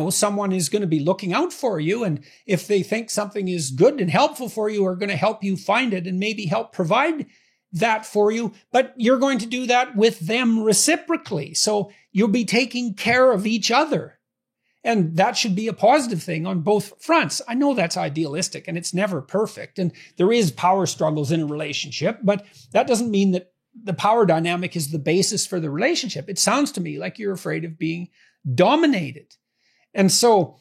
someone is going to be looking out for you. And if they think something is good and helpful for you, are going to help you find it and maybe help provide that for you. But you're going to do that with them reciprocally. So you'll be taking care of each other. And that should be a positive thing on both fronts. I know that's idealistic and it's never perfect. And there is power struggles in a relationship, but that doesn't mean that the power dynamic is the basis for the relationship. It sounds to me like you're afraid of being dominated. And so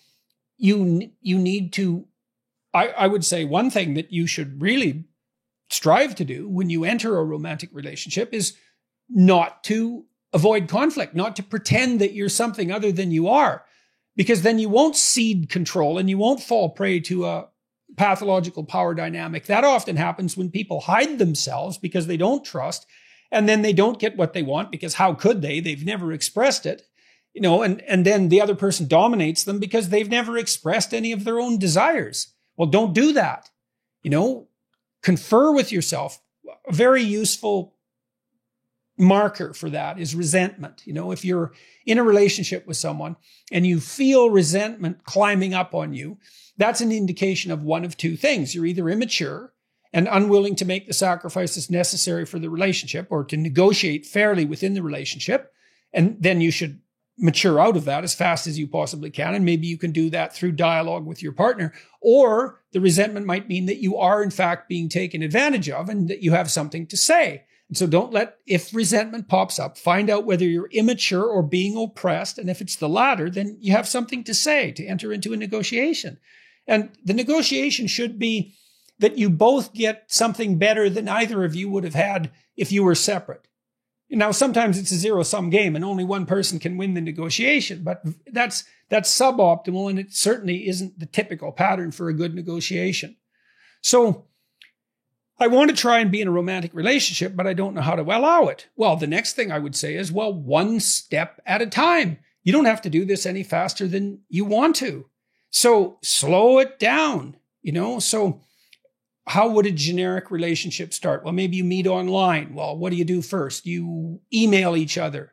you need to, I would say one thing that you should really strive to do when you enter a romantic relationship is not to avoid conflict, not to pretend that you're something other than you are. Because then you won't cede control and you won't fall prey to a pathological power dynamic. That often happens when people hide themselves because they don't trust, and then they don't get what they want because how could they? They've never expressed it, and then the other person dominates them because they've never expressed any of their own desires. Well, don't do that. Confer with yourself. A very useful marker for that is resentment. If you're in a relationship with someone and you feel resentment climbing up on you, that's an indication of one of two things. You're either immature and unwilling to make the sacrifices necessary for the relationship or to negotiate fairly within the relationship. And then you should mature out of that as fast as you possibly can. And maybe you can do that through dialogue with your partner. Or the resentment might mean that you are in fact being taken advantage of and that you have something to say. And so if resentment pops up, find out whether you're immature or being oppressed. And if it's the latter, then you have something to say to enter into a negotiation. And the negotiation should be that you both get something better than either of you would have had if you were separate. Now, sometimes it's a zero-sum game and only one person can win the negotiation, but that's suboptimal, and it certainly isn't the typical pattern for a good negotiation. So I want to try and be in a romantic relationship, but I don't know how to allow it. Well, the next thing I would say is, one step at a time. You don't have to do this any faster than you want to. So slow it down, So how would a generic relationship start? Well, maybe you meet online. Well, what do you do first? You email each other.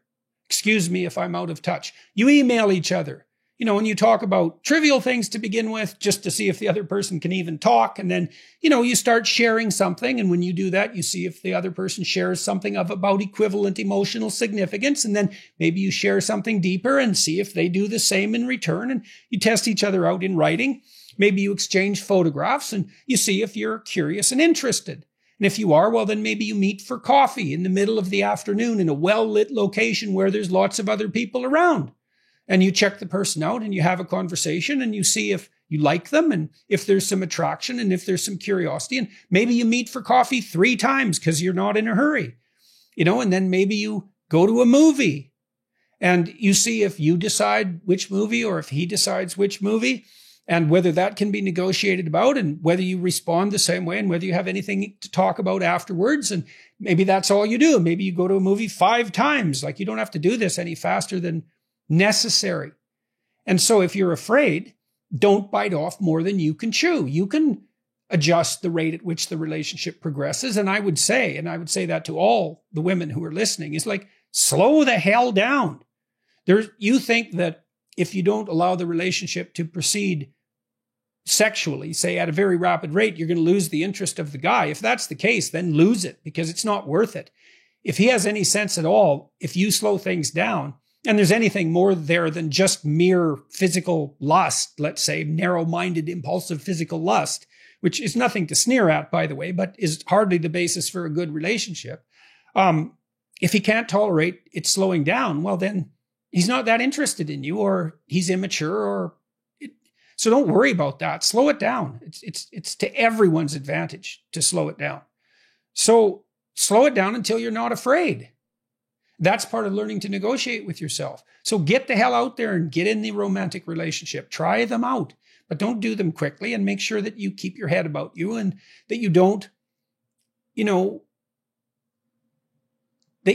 Excuse me if I'm out of touch. You email each other. And you talk about trivial things to begin with, just to see if the other person can even talk. And then, you start sharing something. And when you do that, you see if the other person shares something of about equivalent emotional significance. And then maybe you share something deeper and see if they do the same in return. And you test each other out in writing. Maybe you exchange photographs and you see if you're curious and interested. And if you are, well, then maybe you meet for coffee in the middle of the afternoon in a well-lit location where there's lots of other people around. And you check the person out and you have a conversation and you see if you like them and if there's some attraction and if there's some curiosity. And maybe you meet for coffee 3 times because you're not in a hurry, and then maybe you go to a movie and you see if you decide which movie or if he decides which movie and whether that can be negotiated about and whether you respond the same way and whether you have anything to talk about afterwards. And maybe that's all you do. Maybe you go to a movie 5 times. Like, you don't have to do this any faster than necessary. And so if you're afraid, don't bite off more than you can chew. You can adjust the rate at which the relationship progresses. And I would say that to all the women who are listening, is like, slow the hell down. You think that if you don't allow the relationship to proceed sexually, say at a very rapid rate, you're going to lose the interest of the guy. If that's the case, then lose it because it's not worth it. If he has any sense at all, if you slow things down, and there's anything more there than just mere physical lust, let's say narrow-minded, impulsive physical lust, which is nothing to sneer at, by the way, but is hardly the basis for a good relationship. If he can't tolerate it slowing down, well, then he's not that interested in you, or he's immature, so don't worry about that. Slow it down. It's to everyone's advantage to slow it down. So slow it down until you're not afraid. That's part of learning to negotiate with yourself. So get the hell out there and get in the romantic relationship. Try them out, but don't do them quickly, and make sure that you keep your head about you and that you don't, that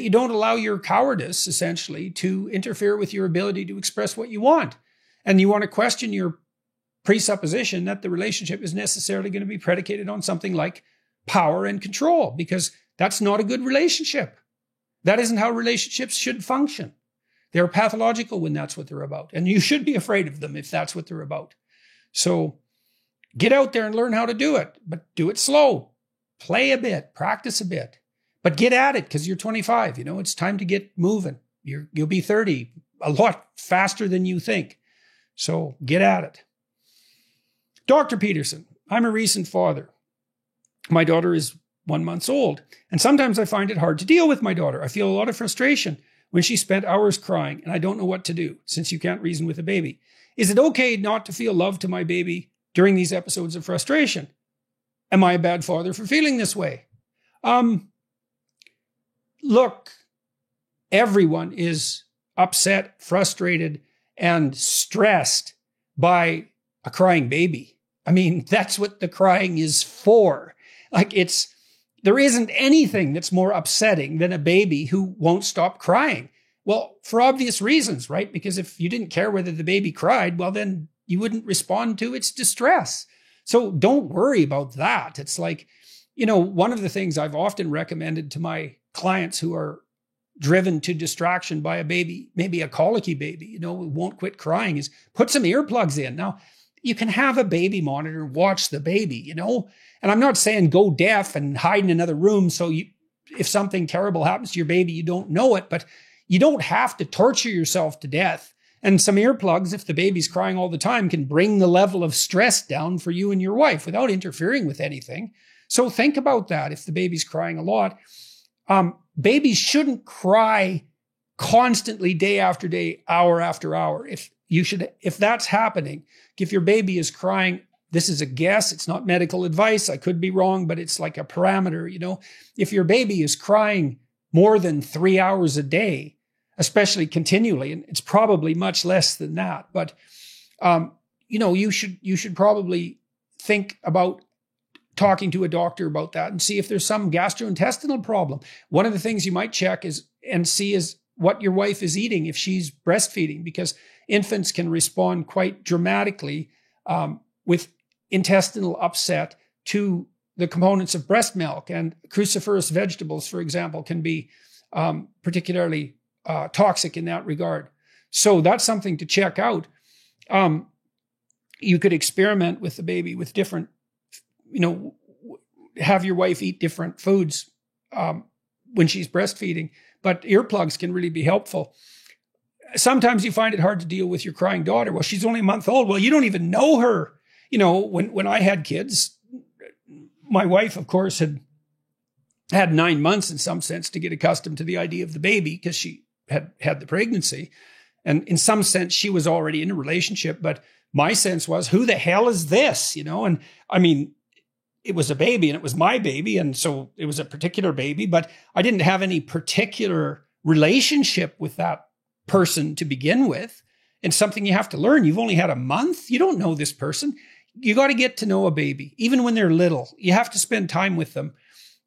you don't allow your cowardice, essentially, to interfere with your ability to express what you want. And you want to question your presupposition that the relationship is necessarily going to be predicated on something like power and control, because that's not a good relationship. That isn't how relationships should function. They're pathological when that's what they're about. And you should be afraid of them if that's what they're about. So get out there and learn how to do it, but do it slow. Play a bit, practice a bit, but get at it, because you're 25. It's time to get moving. You'll be 30 a lot faster than you think. So get at it. Dr. Peterson, I'm a recent father. My daughter is 1 month old, and sometimes I find it hard to deal with my daughter. I feel a lot of frustration when she spent hours crying, and I don't know what to do, since you can't reason with a baby. Is it okay not to feel love to my baby during these episodes of frustration? Am I a bad father for feeling this way? Look, everyone is upset, frustrated, and stressed by a crying baby. I mean, that's what the crying is for. There isn't anything that's more upsetting than a baby who won't stop crying. Well, for obvious reasons, right? Because if you didn't care whether the baby cried, well, then you wouldn't respond to its distress. So don't worry about that. It's like, one of the things I've often recommended to my clients who are driven to distraction by a baby, maybe a colicky baby, who won't quit crying, is put some earplugs in. Now, you can have a baby monitor, watch the baby, and I'm not saying go deaf and hide in another room so if something terrible happens to your baby, you don't know it, but you don't have to torture yourself to death. And some earplugs, if the baby's crying all the time, can bring the level of stress down for you and your wife without interfering with anything. So think about that if the baby's crying a lot. Babies shouldn't cry constantly, day after day, hour after hour. If that's happening, if your baby is crying, this is a guess, it's not medical advice, I could be wrong, but it's like a parameter, If your baby is crying more than 3 hours a day, especially continually, and it's probably much less than that, but you should probably think about talking to a doctor about that and see if there's some gastrointestinal problem. One of the things you might check is what your wife is eating if she's breastfeeding, because infants can respond quite dramatically with intestinal upset to the components of breast milk. And cruciferous vegetables, for example, can be particularly toxic in that regard. So that's something to check out. You could experiment with the baby with different, have your wife eat different foods when she's breastfeeding, but earplugs can really be helpful. Sometimes you find it hard to deal with your crying daughter. Well, she's only a month old. Well, you don't even know her. When I had kids, my wife, of course, had 9 months in some sense to get accustomed to the idea of the baby, because she had the pregnancy. And in some sense, she was already in a relationship. But my sense was, who the hell is this? And I mean, it was a baby and it was my baby. And so it was a particular baby, but I didn't have any particular relationship with that person to begin with. And something you have to learn. You've only had a month. You don't know this person. You got to get to know a baby, even when they're little. You have to spend time with them.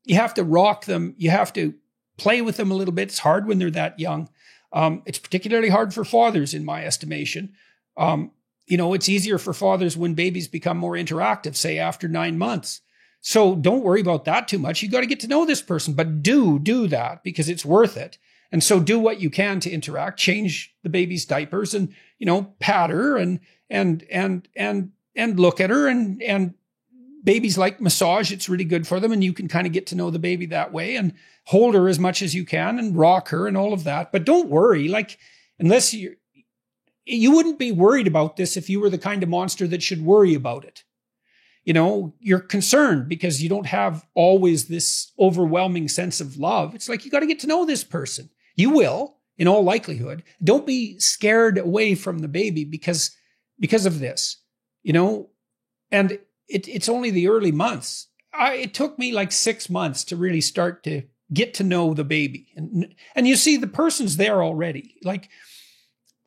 You have to rock them. You have to play with them a little bit. It's hard when they're that young. It's particularly hard for fathers, in my estimation. It's easier for fathers when babies become more interactive, say after 9 months. So don't worry about that too much. You got to get to know this person, but do that because it's worth it. And so do what you can to interact, change the baby's diapers and, pat her and look at her, and babies like massage. It's really good for them. And you can kind of get to know the baby that way and hold her as much as you can and rock her and all of that. But don't worry, unless you wouldn't be worried about this if you were the kind of monster that should worry about it. You're concerned because you don't have always this overwhelming sense of love. It's like, you got to get to know this person. You will, in all likelihood. Don't be scared away from the baby because of this, and it's only the early months. it took me like 6 months to really start to get to know the baby. And you see, the person's there already. Like,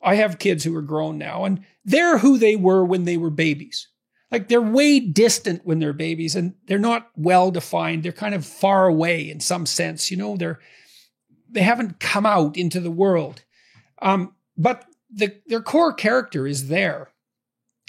I have kids who are grown now, and they're who they were when they were babies. Like, they're way distant when they're babies, and they're not well defined. They're kind of far away in some sense. They haven't come out into the world. But their core character is there,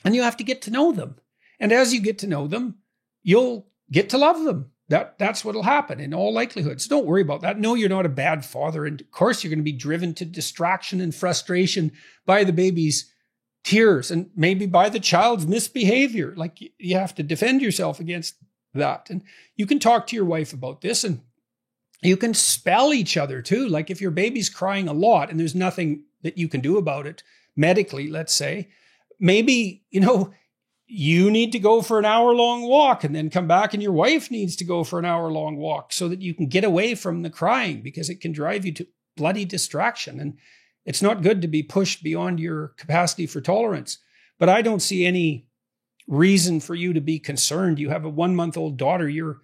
and you have to get to know them. And as you get to know them, you'll get to love them. That's what'll happen in all likelihood. So don't worry about that. No, you're not a bad father. And of course, you're going to be driven to distraction and frustration by the baby's tears and maybe by the child's misbehavior. Like, you have to defend yourself against that. And you can talk to your wife about this, and you can spell each other too. Like, if your baby's crying a lot and there's nothing that you can do about it medically, let's say, maybe, you need to go for an hour-long walk and then come back, and your wife needs to go for an hour-long walk so that you can get away from the crying, because it can drive you to bloody distraction. And it's not good to be pushed beyond your capacity for tolerance. But I don't see any reason for you to be concerned. You have a 1-month-old daughter. You're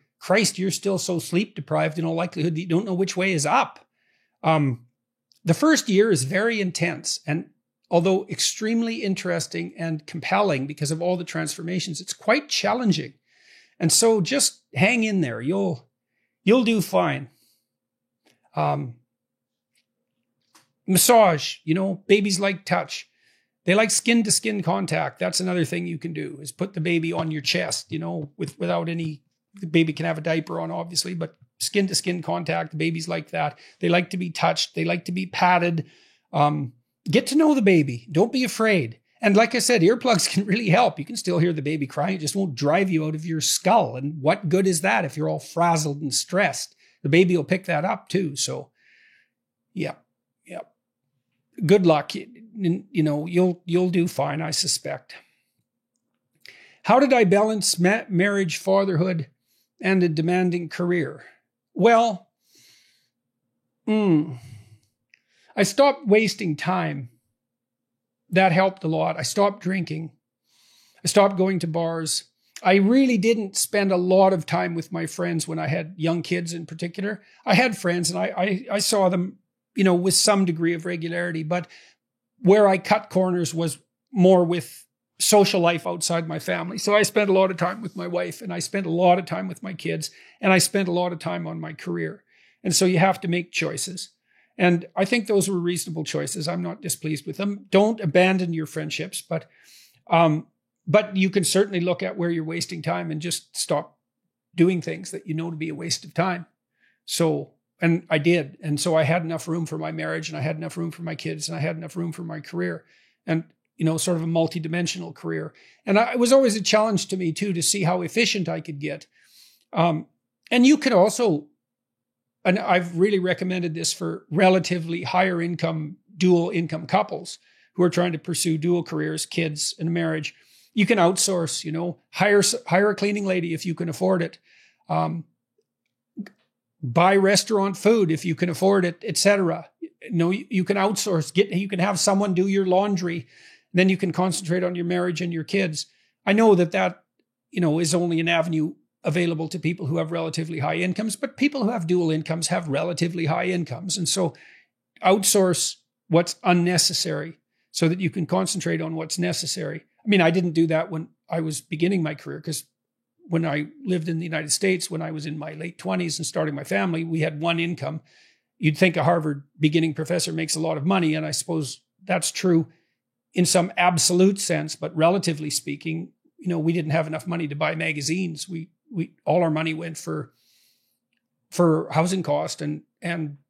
still so sleep deprived in all likelihood that you don't know which way is up. The first year is very intense, and although extremely interesting and compelling because of all the transformations, it's quite challenging. And so just hang in there. You'll do fine. Massage, babies like touch. They like skin to skin contact. That's another thing you can do, is put the baby on your chest, without any, the baby can have a diaper on, obviously, but skin to skin contact, the babies like that. They like to be touched. They like to be patted. Get to know the baby. Don't be afraid. And like I said, earplugs can really help. You can still hear the baby crying. It just won't drive you out of your skull. And what good is that if you're all frazzled and stressed? The baby will pick that up too. So, yeah. Good luck. You'll do fine, I suspect. How did I balance marriage, fatherhood, and a demanding career? Well, I stopped wasting time. That helped a lot. I stopped drinking. I stopped going to bars. I really didn't spend a lot of time with my friends when I had young kids in particular. I had friends, and I saw them, with some degree of regularity, but where I cut corners was more with social life outside my family. So I spent a lot of time with my wife, and I spent a lot of time with my kids, and I spent a lot of time on my career. And so you have to make choices. And I think those were reasonable choices. I'm not displeased with them. Don't abandon your friendships, but you can certainly look at where you're wasting time and just stop doing things that you know to be a waste of time. So, and I did. And so I had enough room for my marriage, and I had enough room for my kids, and I had enough room for my career, and, sort of a multidimensional career. And it was always a challenge to me too, to see how efficient I could get. And you can also, and I've really recommended this for relatively higher income, dual income couples who are trying to pursue dual careers, kids, and marriage. You can outsource, hire a cleaning lady if you can afford it. Buy restaurant food if you can afford it, etc. You can outsource. You can have someone do your laundry. Then you can concentrate on your marriage and your kids. I know that is only an avenue available to people who have relatively high incomes, but people who have dual incomes have relatively high incomes. And so outsource what's unnecessary so that you can concentrate on what's necessary. I mean, I didn't do that when I was beginning my career, because when I lived in the United States, when I was in my late 20s and starting my family, we had one income. You'd think a Harvard beginning professor makes a lot of money, and I suppose that's true in some absolute sense, but relatively speaking, we didn't have enough money to buy magazines. We all our money went for housing cost and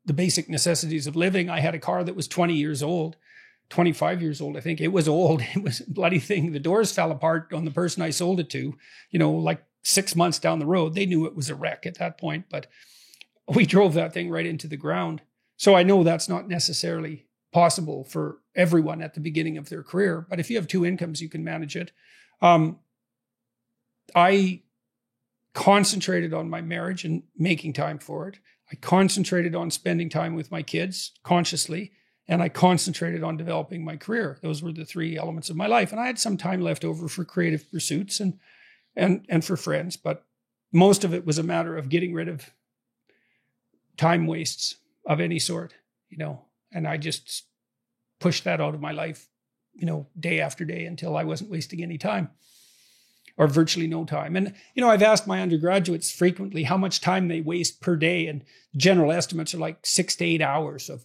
the basic necessities of living. I had a car that was 20 years old, 25 years old, I think. It was old. It was a bloody thing. The doors fell apart on the person I sold it to, like 6 months down the road. They knew it was a wreck at that point, but we drove that thing right into the ground. So I know that's not necessarily possible for everyone at the beginning of their career, but if you have two incomes, you can manage it. I concentrated on my marriage and making time for it. I concentrated on spending time with my kids consciously, and I concentrated on developing my career. Those were the three elements of my life. And I had some time left over for creative pursuits and for friends, but most of it was a matter of getting rid of time wastes of any sort, and I just pushed that out of my life, day after day until I wasn't wasting any time or virtually no time. And, I've asked my undergraduates frequently how much time they waste per day, and general estimates are like 6 to 8 hours of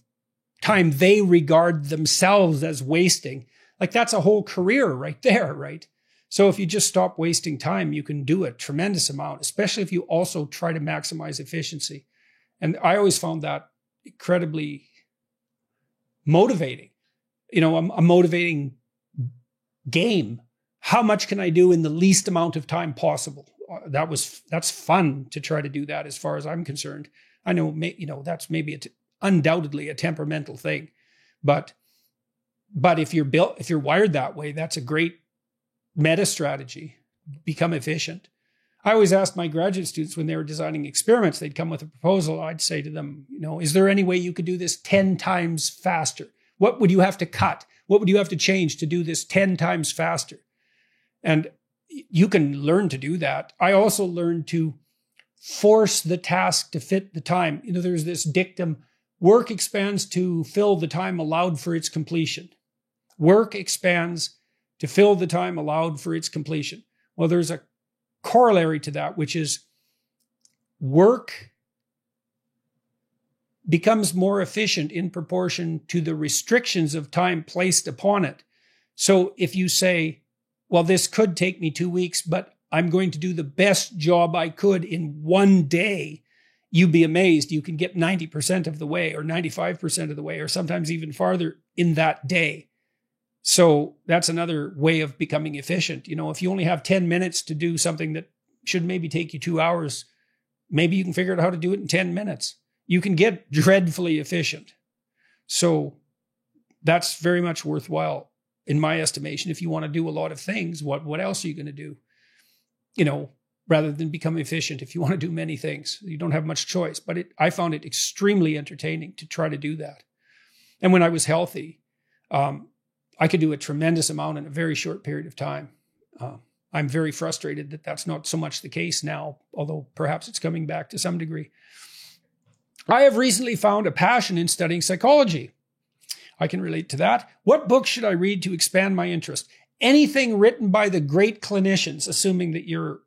time they regard themselves as wasting. Like that's a whole career right there, right? So if you just stop wasting time, you can do a tremendous amount, especially if you also try to maximize efficiency. And I always found that incredibly motivating, a motivating game. How much can I do in the least amount of time possible? That's fun to try to do that as far as I'm concerned. I know, that's maybe undoubtedly a temperamental thing, but if you're wired that way, that's a great meta strategy. Become efficient. I always asked my graduate students when they were designing experiments, they'd come with a proposal. I'd say to them, is there any way you could do this 10 times faster? What would you have to cut? What would you have to change to do this 10 times faster? And you can learn to do that. I also learned to force the task to fit the time. There's this dictum, work expands to fill the time allowed for its completion. Work expands to fill the time allowed for its completion. Well, there's a corollary to that, which is work becomes more efficient in proportion to the restrictions of time placed upon it. So if you say, well, this could take me 2 weeks, but I'm going to do the best job I could in 1 day, you'd be amazed. You can get 90% of the way or 95% of the way, or sometimes even farther in that day. So that's another way of becoming efficient. If you only have 10 minutes to do something that should maybe take you 2 hours, maybe you can figure out how to do it in 10 minutes. You can get dreadfully efficient. So that's very much worthwhile in my estimation. If you want to do a lot of things, what else are you going to do? Rather than become efficient, if you want to do many things, you don't have much choice. But I found it extremely entertaining to try to do that. And when I was healthy, I could do a tremendous amount in a very short period of time. I'm very frustrated that that's not so much the case now, although perhaps it's coming back to some degree. I have recently found a passion in studying psychology. I can relate to that. What books should I read to expand my interest? Anything written by the great clinicians, assuming that you're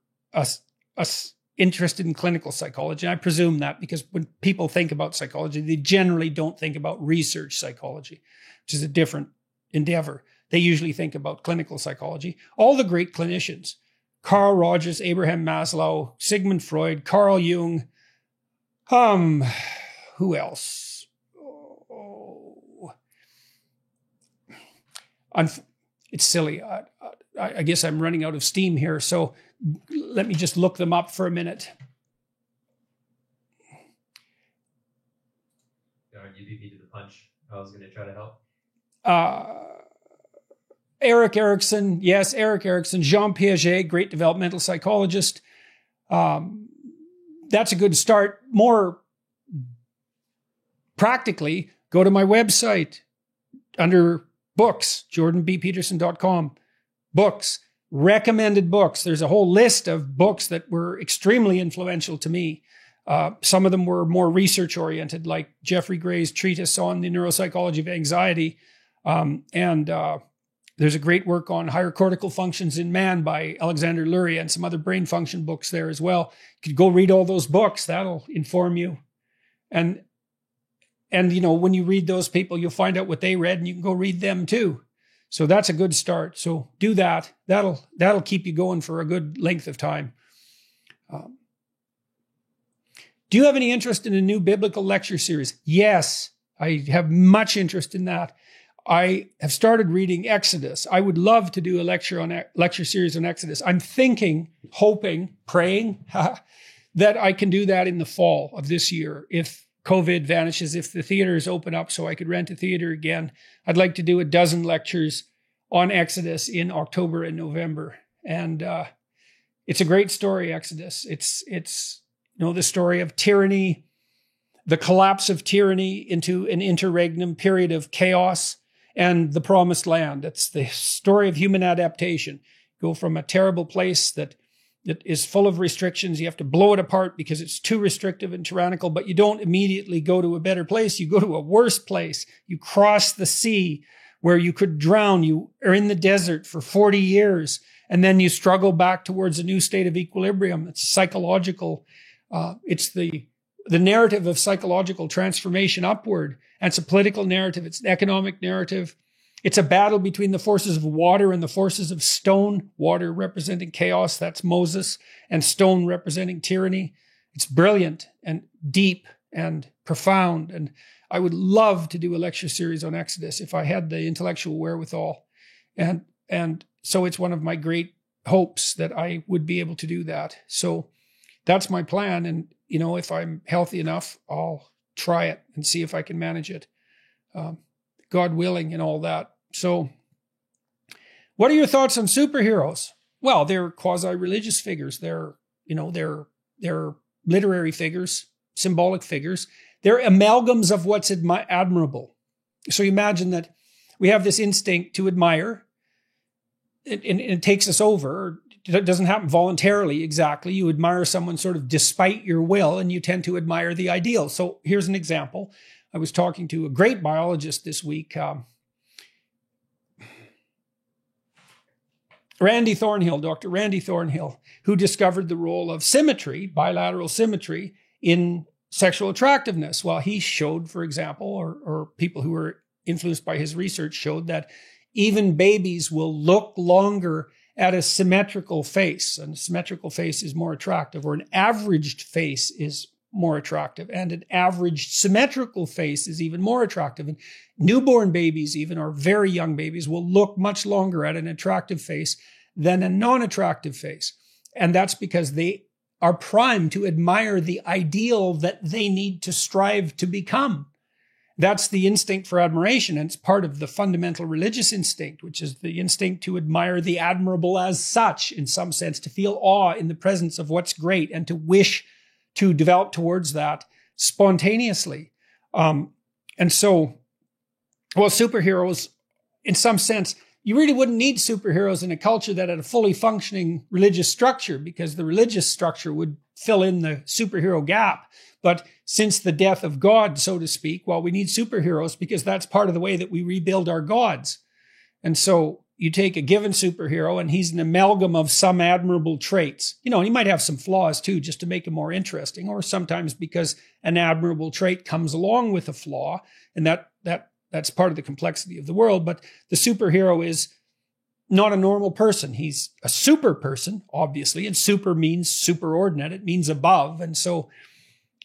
interested in clinical psychology. I presume that because when people think about psychology, they generally don't think about research psychology, which is a different endeavor. They usually think about clinical psychology. All the great clinicians, Carl Rogers, Abraham Maslow, Sigmund Freud, Carl Jung, who else? It's silly. I guess I'm running out of steam here, so let me just look them up for a minute. You beat me to the punch. I was going to try to help. Erik Erikson, yes, Erik Erikson. Jean Piaget, great developmental psychologist. That's a good start. More practically, go to my website under books, jordanbpeterson.com. Books, recommended books. There's a whole list of books that were extremely influential to me. Some of them were more research oriented, like Jeffrey Gray's treatise on the neuropsychology of anxiety. There's a great work on higher cortical functions in man by Alexander Luria, and some other brain function books there as well. You could go read all those books. That'll inform you. And when you read those people, you'll find out what they read, and you can go read them too. So that's a good start. So do that. That'll keep you going for a good length of time. Do you have any interest in a new biblical lecture series? Yes, I have much interest in that. I have started reading Exodus. I would love to do a lecture series on Exodus. I'm thinking, hoping, praying that I can do that in the fall of this year. If COVID vanishes, if the theaters open up so I could rent a theater again, I'd like to do a dozen lectures on Exodus in October and November. And it's a great story, Exodus. It's the story of tyranny, the collapse of tyranny into an interregnum period of chaos, and the promised land. It's the story of human adaptation. Go from a terrible place that, that is full of restrictions. You have to blow it apart because it's too restrictive and tyrannical, but you don't immediately go to a better place. You go to a worse place. You cross the sea where you could drown. You are in the desert for 40 years, and then you struggle back towards a new state of equilibrium. It's psychological. It's the narrative of psychological transformation upward. And it's a political narrative. It's an economic narrative. It's a battle between the forces of water and the forces of stone. Water representing chaos, that's Moses, and stone representing tyranny. It's brilliant and deep and profound. And I would love to do a lecture series on Exodus if I had the intellectual wherewithal. And so it's one of my great hopes that I would be able to do that. So that's my plan. And, if I'm healthy enough, I'll try it and see if I can manage it. God willing and all that. So what are your thoughts on superheroes? Well, they're quasi-religious figures. They're literary figures, symbolic figures. They're amalgams of what's admirable. So you imagine that we have this instinct to admire, and it takes us over. It doesn't happen voluntarily exactly. You admire someone sort of despite your will, and you tend to admire the ideal. So here's an example. I was talking to a great biologist this week, Randy Thornhill, Dr. Randy Thornhill, who discovered the role of symmetry, bilateral symmetry, in sexual attractiveness. Well, he showed, for example, or people who were influenced by his research showed that even babies will look longer at a symmetrical face. And a symmetrical face is more attractive, or an averaged face is more attractive, and an averaged symmetrical face is even more attractive. And newborn babies, even, or very young babies, will look much longer at an attractive face than a non-attractive face. And that's because they are primed to admire the ideal that they need to strive to become. That's the instinct for admiration, and it's part of the fundamental religious instinct, which is the instinct to admire the admirable as such, in some sense, to feel awe in the presence of what's great and to wish to develop towards that spontaneously. And so, well, superheroes, in some sense, you really wouldn't need superheroes in a culture that had a fully functioning religious structure, because the religious structure would fill in the superhero gap. But since the death of God, so to speak, well, we need superheroes because that's part of the way that we rebuild our gods. And so you take a given superhero and he's an amalgam of some admirable traits. He might have some flaws too, just to make him more interesting, or sometimes because an admirable trait comes along with a flaw, and that's part of the complexity of the world. But the superhero is not a normal person. He's a super person, obviously, and super means superordinate. It means above. And so,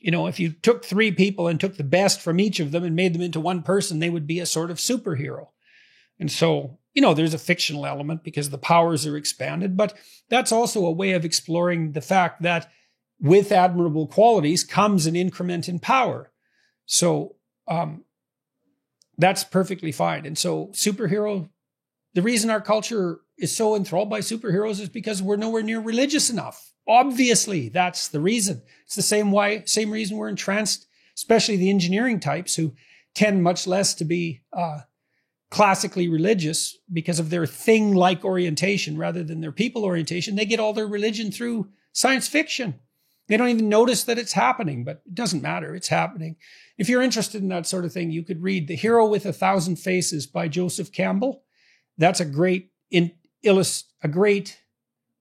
if you took three people and took the best from each of them and made them into one person, they would be a sort of superhero. And so, there's a fictional element because the powers are expanded, but that's also a way of exploring the fact that with admirable qualities comes an increment in power. So that's perfectly fine. And so the reason our culture is so enthralled by superheroes is because we're nowhere near religious enough. Obviously, that's the reason. It's the same reason we're entranced, especially the engineering types who tend much less to be classically religious because of their thing-like orientation rather than their people orientation. They get all their religion through science fiction. They don't even notice that it's happening, but it doesn't matter. It's happening. If you're interested in that sort of thing, you could read The Hero with 1,000 Faces by Joseph Campbell. That's a great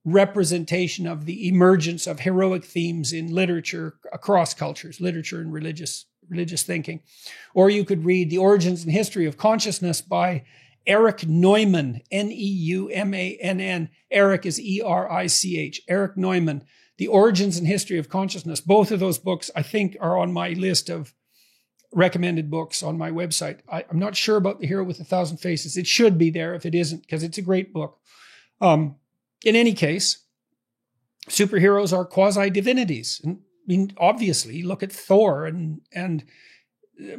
representation of the emergence of heroic themes in literature across cultures, literature and religious thinking. Or you could read The Origins and History of Consciousness by Erich Neumann, Neumann. Erich is E-R-I-C-H. Erich Neumann, The Origins and History of Consciousness. Both of those books, I think, are on my list of recommended books on my website. I'm not sure about The Hero with 1,000 Faces. It should be there if it isn't, because it's a great book. In any case, superheroes are quasi-divinities. Obviously, look at Thor and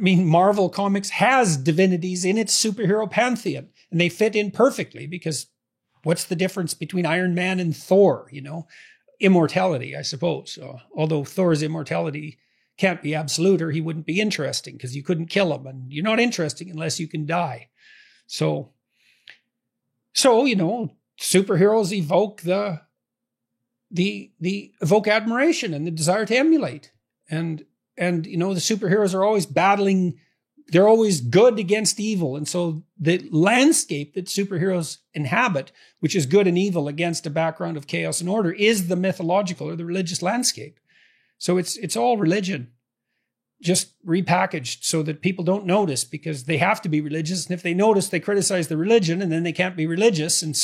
Marvel Comics has divinities in its superhero pantheon, and they fit in perfectly because what's the difference between Iron Man and Thor? Immortality, I suppose. Although Thor's immortality can't be absolute, or he wouldn't be interesting because you couldn't kill him, and you're not interesting unless you can die. So superheroes evoke the the evoke admiration and the desire to emulate. And the superheroes are always battling. They're always good against evil. And so the landscape that superheroes inhabit, which is good and evil against a background of chaos and order, is the mythological or the religious landscape. So it's all religion, just repackaged so that people don't notice, because they have to be religious. And if they notice, they criticize the religion, and then they can't be religious. And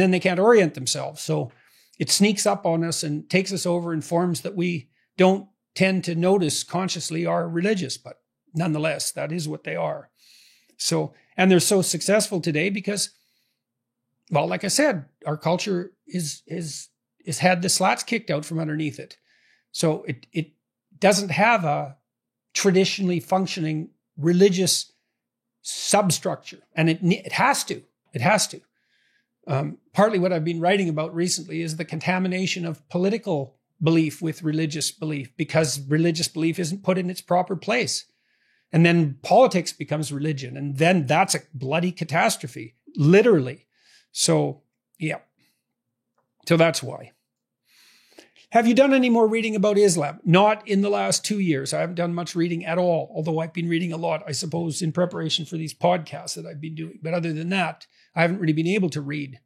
then they can't orient themselves. So it sneaks up on us and takes us over in forms that we don't tend to notice consciously are religious, but nonetheless, that is what they are. So, and they're so successful today because, well, like I said, our culture is had the slats kicked out from underneath it. So it doesn't have a traditionally functioning religious substructure, and it has to. It has to. Partly what I've been writing about recently is the contamination of political belief with religious belief, because religious belief isn't put in its proper place. And then politics becomes religion, and then that's a bloody catastrophe, literally. So, yeah. So that's why. Have you done any more reading about Islam? Not in the last 2 years. I haven't done much reading at all, although I've been reading a lot, I suppose, in preparation for these podcasts that I've been doing. But other than that, I haven't really been able to read.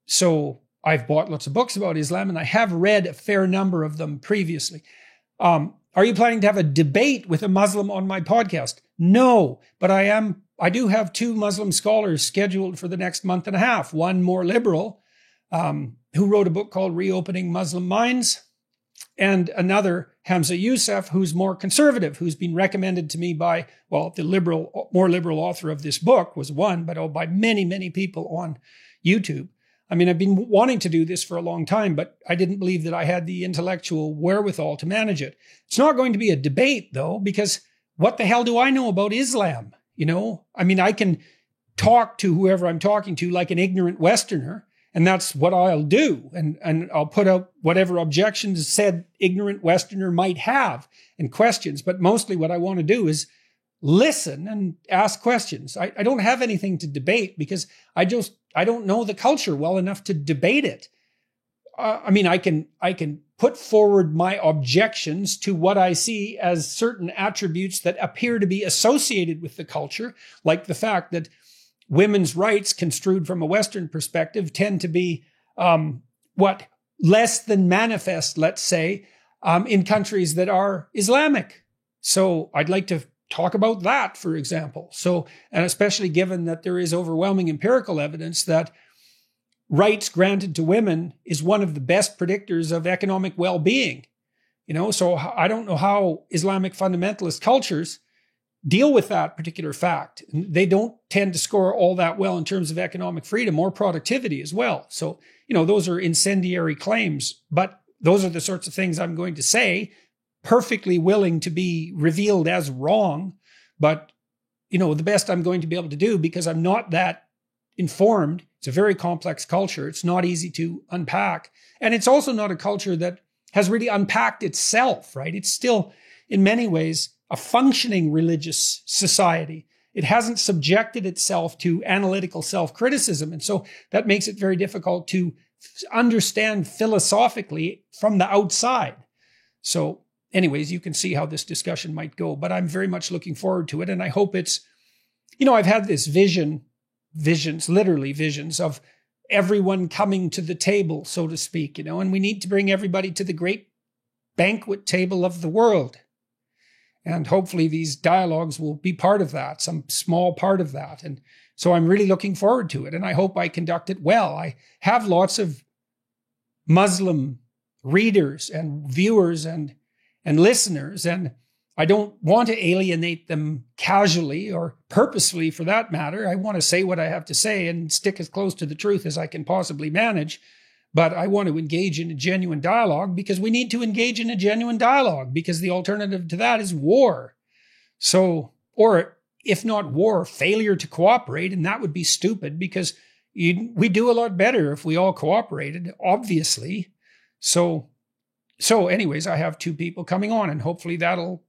So I've bought lots of books about Islam, and I have read a fair number of them previously. Are you planning to have a debate with a Muslim on my podcast? No, but I do have 2 Muslim scholars scheduled for the next month and a half. One more liberal, who wrote a book called Reopening Muslim Minds, and another, Hamza Youssef, who's more conservative, who's been recommended to me by, well, the more liberal author of this book was one, but by many, many people on YouTube. I mean, I've been wanting to do this for a long time, but I didn't believe that I had the intellectual wherewithal to manage it. It's not going to be a debate, though, because what the hell do I know about Islam? I mean, I can talk to whoever I'm talking to like an ignorant Westerner, and that's what I'll do. And I'll put out whatever objections said ignorant Westerner might have and questions. But mostly what I want to do is listen and ask questions. I don't have anything to debate because I don't know the culture well enough to debate it. I mean, I can put forward my objections to what I see as certain attributes that appear to be associated with the culture, like the fact that women's rights, construed from a Western perspective, tend to be less than manifest, let's say, in countries that are Islamic. So I'd like to talk about that, for example. So, and especially given that there is overwhelming empirical evidence that rights granted to women is one of the best predictors of economic well-being. So I don't know how Islamic fundamentalist cultures deal with that particular fact. They don't tend to score all that well in terms of economic freedom or productivity as well. So, those are incendiary claims, but those are the sorts of things I'm going to say, perfectly willing to be revealed as wrong. But, the best I'm going to be able to do, because I'm not that informed. It's a very complex culture. It's not easy to unpack. And it's also not a culture that has really unpacked itself, right? It's still, in many ways, a functioning religious society. It hasn't subjected itself to analytical self-criticism. And so that makes it very difficult to understand philosophically from the outside. So anyways, you can see how this discussion might go, but I'm very much looking forward to it. And I hope it's, I've had this literally visions of everyone coming to the table, so to speak, and we need to bring everybody to the great banquet table of the world. And hopefully these dialogues will be part of that, some small part of that. And so I'm really looking forward to it. And I hope I conduct it well. I have lots of Muslim readers and viewers and listeners, and I don't want to alienate them casually or purposefully for that matter. I want to say what I have to say and stick as close to the truth as I can possibly manage. But I want to engage in a genuine dialogue because we need to engage in a genuine dialogue, because the alternative to that is war. So, or if not war, failure to cooperate. And that would be stupid, because we do a lot better if we all cooperated, obviously. So anyways, I have 2 people coming on, and hopefully that'll,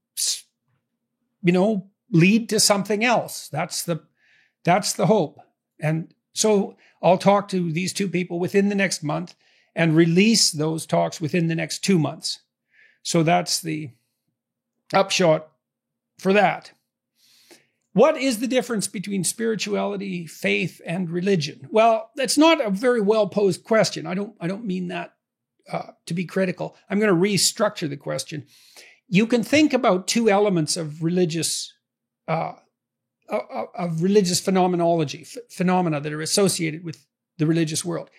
lead to something else. That's the hope. And so I'll talk to these 2 people within the next month, and release those talks within the next 2 months. So that's the upshot for that. What is the difference between spirituality, faith, and religion? Well, that's not a very well-posed question. I don't mean that to be critical. I'm going to restructure the question. You can think about two elements of religious phenomenology, phenomena that are associated with the religious world.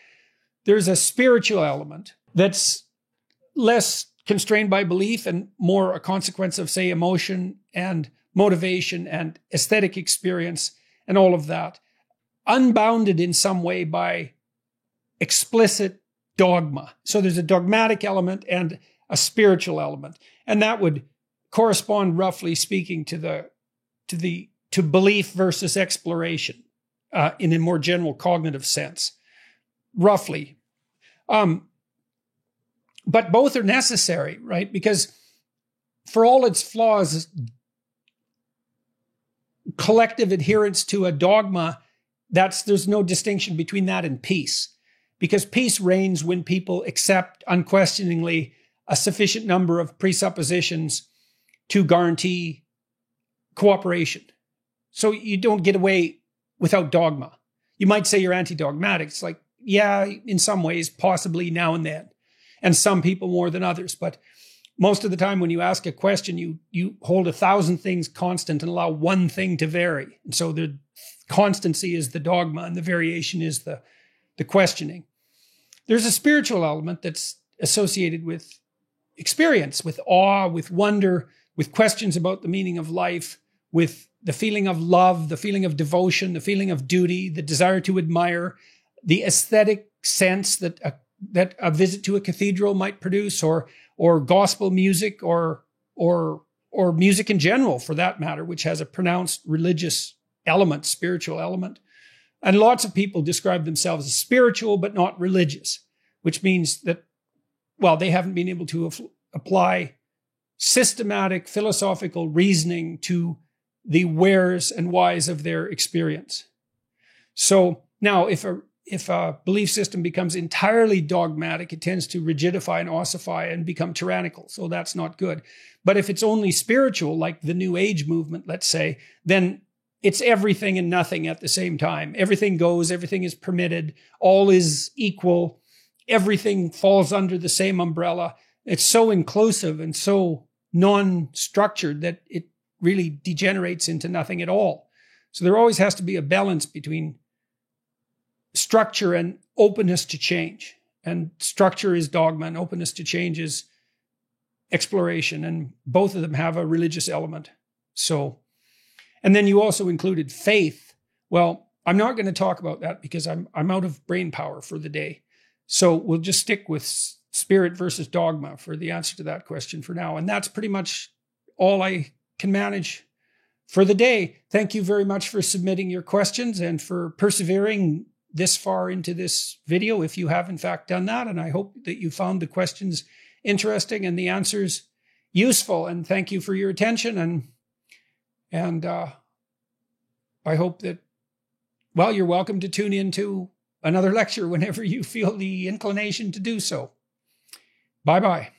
There's a spiritual element that's less constrained by belief and more a consequence of, say, emotion and motivation and aesthetic experience and all of that, unbounded in some way by explicit dogma. So there's a dogmatic element and a spiritual element, and that would correspond, roughly speaking, to belief versus exploration in a more general cognitive sense, roughly. But both are necessary, right? Because for all its flaws, collective adherence to a dogma, there's no distinction between that and peace. Because peace reigns when people accept unquestioningly a sufficient number of presuppositions to guarantee cooperation. So you don't get away without dogma. You might say you're anti-dogmatic. It's like, yeah, in some ways, possibly now and then. And some people more than others. But most of the time when you ask a question, you hold 1,000 things constant and allow one thing to vary. And so the constancy is the dogma and the variation is the questioning. There's a spiritual element that's associated with experience, with awe, with wonder, with questions about the meaning of life, with the feeling of love, the feeling of devotion, the feeling of duty, the desire to admire, the aesthetic sense that a visit to a cathedral might produce, or gospel music, or music in general, for that matter, which has a pronounced religious element, spiritual element. And lots of people describe themselves as spiritual, but not religious, which means that, well, they haven't been able to apply systematic philosophical reasoning to the wheres and whys of their experience. So now, if a belief system becomes entirely dogmatic, it tends to rigidify and ossify and become tyrannical. So that's not good. But if it's only spiritual, like the New Age movement, let's say, then it's everything and nothing at the same time. Everything goes, everything is permitted, all is equal, everything falls under the same umbrella. It's so inclusive and so non-structured that it really degenerates into nothing at all. So there always has to be a balance between structure and openness to change. And structure is dogma and openness to change is exploration. And both of them have a religious element. So, and then you also included faith. Well, I'm not going to talk about that because I'm out of brain power for the day. So we'll just stick with spirit versus dogma for the answer to that question for now. And that's pretty much all I can manage for the day. Thank you very much for submitting your questions and for persevering this far into this video, if you have in fact done that. And I hope that you found the questions interesting and the answers useful. And thank you for your attention. And I hope that, well, you're welcome to tune in to another lecture whenever you feel the inclination to do so. Bye-bye.